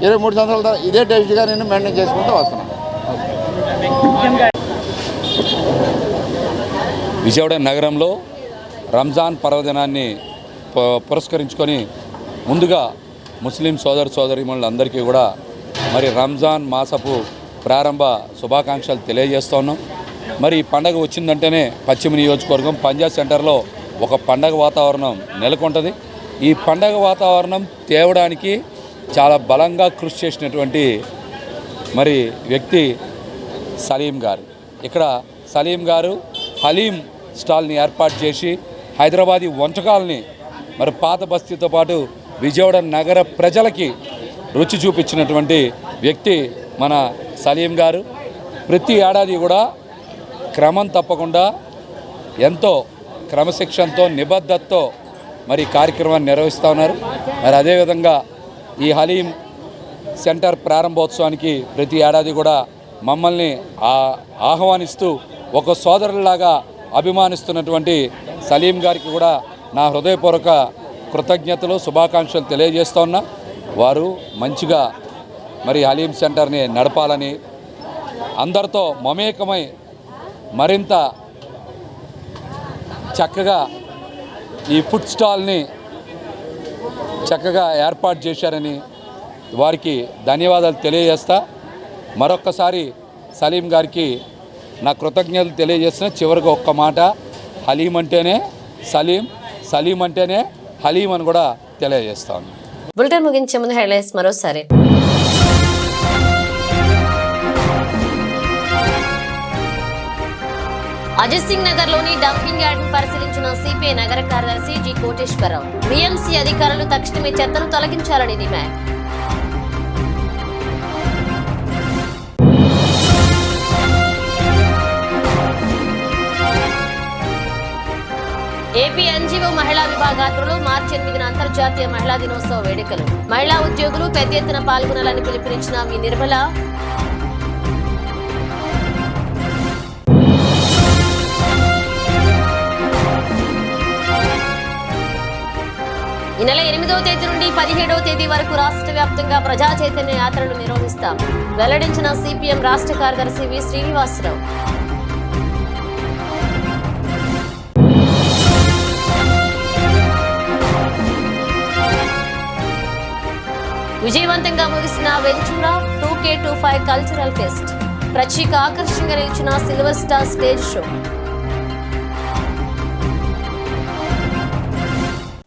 23 సంవత్సరాల ఇదే టేస్ట్గా నేను మెయింటైన్ చేసుకుంటూ వస్తున్నాను. విజయవాడ నగరంలో రంజాన్ పర్వదినాన్ని పురస్కరించుకొని ముందుగా ముస్లిం సోదరీమణులందరికీ కూడా మరి రంజాన్ మాసపు ప్రారంభ శుభాకాంక్షలు తెలియజేస్తూ ఉన్నాం. మరి ఈ పండగ వచ్చిందంటేనే పశ్చిమ నియోజకవర్గం పంజాబ్ సెంటర్లో ఒక పండగ వాతావరణం నెలకొంటుంది. ఈ పండగ వాతావరణం తేవడానికి చాలా బలంగా కృషి చేసినటువంటి మరి వ్యక్తి సలీం గారు. ఇక్కడ సలీం గారు హలీం స్టాల్ని ఏర్పాటు చేసి హైదరాబాదీ వంటకాలని మరి పాత బస్తీతో పాటు విజయవాడ నగర ప్రజలకి రుచి చూపించినటువంటి వ్యక్తి మన సలీం గారు. ప్రతి ఏడాది కూడా క్రమం తప్పకుండా ఎంతో క్రమశిక్షణతో నిబద్ధతతో మరి కార్యక్రమాన్ని నిర్వహిస్తూ ఉన్నారు. మరి అదేవిధంగా ఈ హలీం సెంటర్ ప్రారంభోత్సవానికి ప్రతి ఏడాది కూడా మమ్మల్ని ఆహ్వానిస్తూ ఒక సోదరులాగా అభిమానిస్తున్నటువంటి సలీం గారికి కూడా నా హృదయపూర్వక కృతజ్ఞతలు శుభాకాంక్షలు తెలియజేస్తూ ఉన్నా. వారు మంచిగా మరి హలీం సెంటర్ని నడపాలని అందరితో మమేకమై మరింత చక్కగా ఈ ఫుడ్ స్టాల్ని చక్కగా ఏర్పాటు చేశారని వారికి ధన్యవాదాలు తెలియజేస్తా. మరొక్కసారి సలీం గారికి నా కృతజ్ఞతలు తెలియజేసిన. చివరికి ఒక్క మాట, హలీం అంటేనే సలీం, సలీం అంటేనే హలీం అని కూడా తెలియజేస్తాను. బులెటిన్ ముగించే ముందు హెడ్లైన్స్ మరోసారి. అజిత్ సింగ్ నగర్ లోని డంపింగ్ యార్డ్ పరిశీలించిన సిపిఐ నగర కార్యదర్శి జి కోటేశ్వరరావు. బిఎంసీ అధికారులు తక్షణమే చెత్తను తొలగించాలని డిమాండ్. ఏపీ ఎన్జీఓ మహిళా విభాగ ఆధ్వర్యంలో మార్చి 8న అంతర్జాతీయ మహిళా దినోత్సవ వేడుకలు. మహిళా ఉద్యోగులు పెద్ద ఎత్తున పాల్గొనాలని పిలుపునిచ్చిన మీ నిర్మల. ఈ నెల 8వ తేదీ నుండి 17వ తేదీ వరకు రాష్ట్ర వ్యాప్తంగా ప్రజా చైతన్య యాత్రలు నిర్వహిస్తాం వెల్లడించిన సిపిఎం రాష్ట్ర కార్యదర్శి వి శ్రీనివాసరావు. విజయవంతంగా ముగిసిన వెంచూరా 2K25 కల్చరల్ ఫెస్ట్. ప్రత్యేక ఆకర్షణగా నిలిచిన సిల్వర్ స్టార్ స్టేజ్ షో.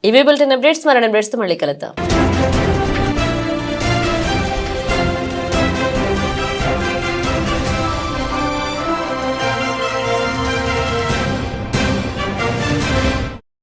ఇవే బులెటిన్ అప్డేట్స్. మరణ అప్డేట్స్ తో మళ్ళీ కలుద్దాం.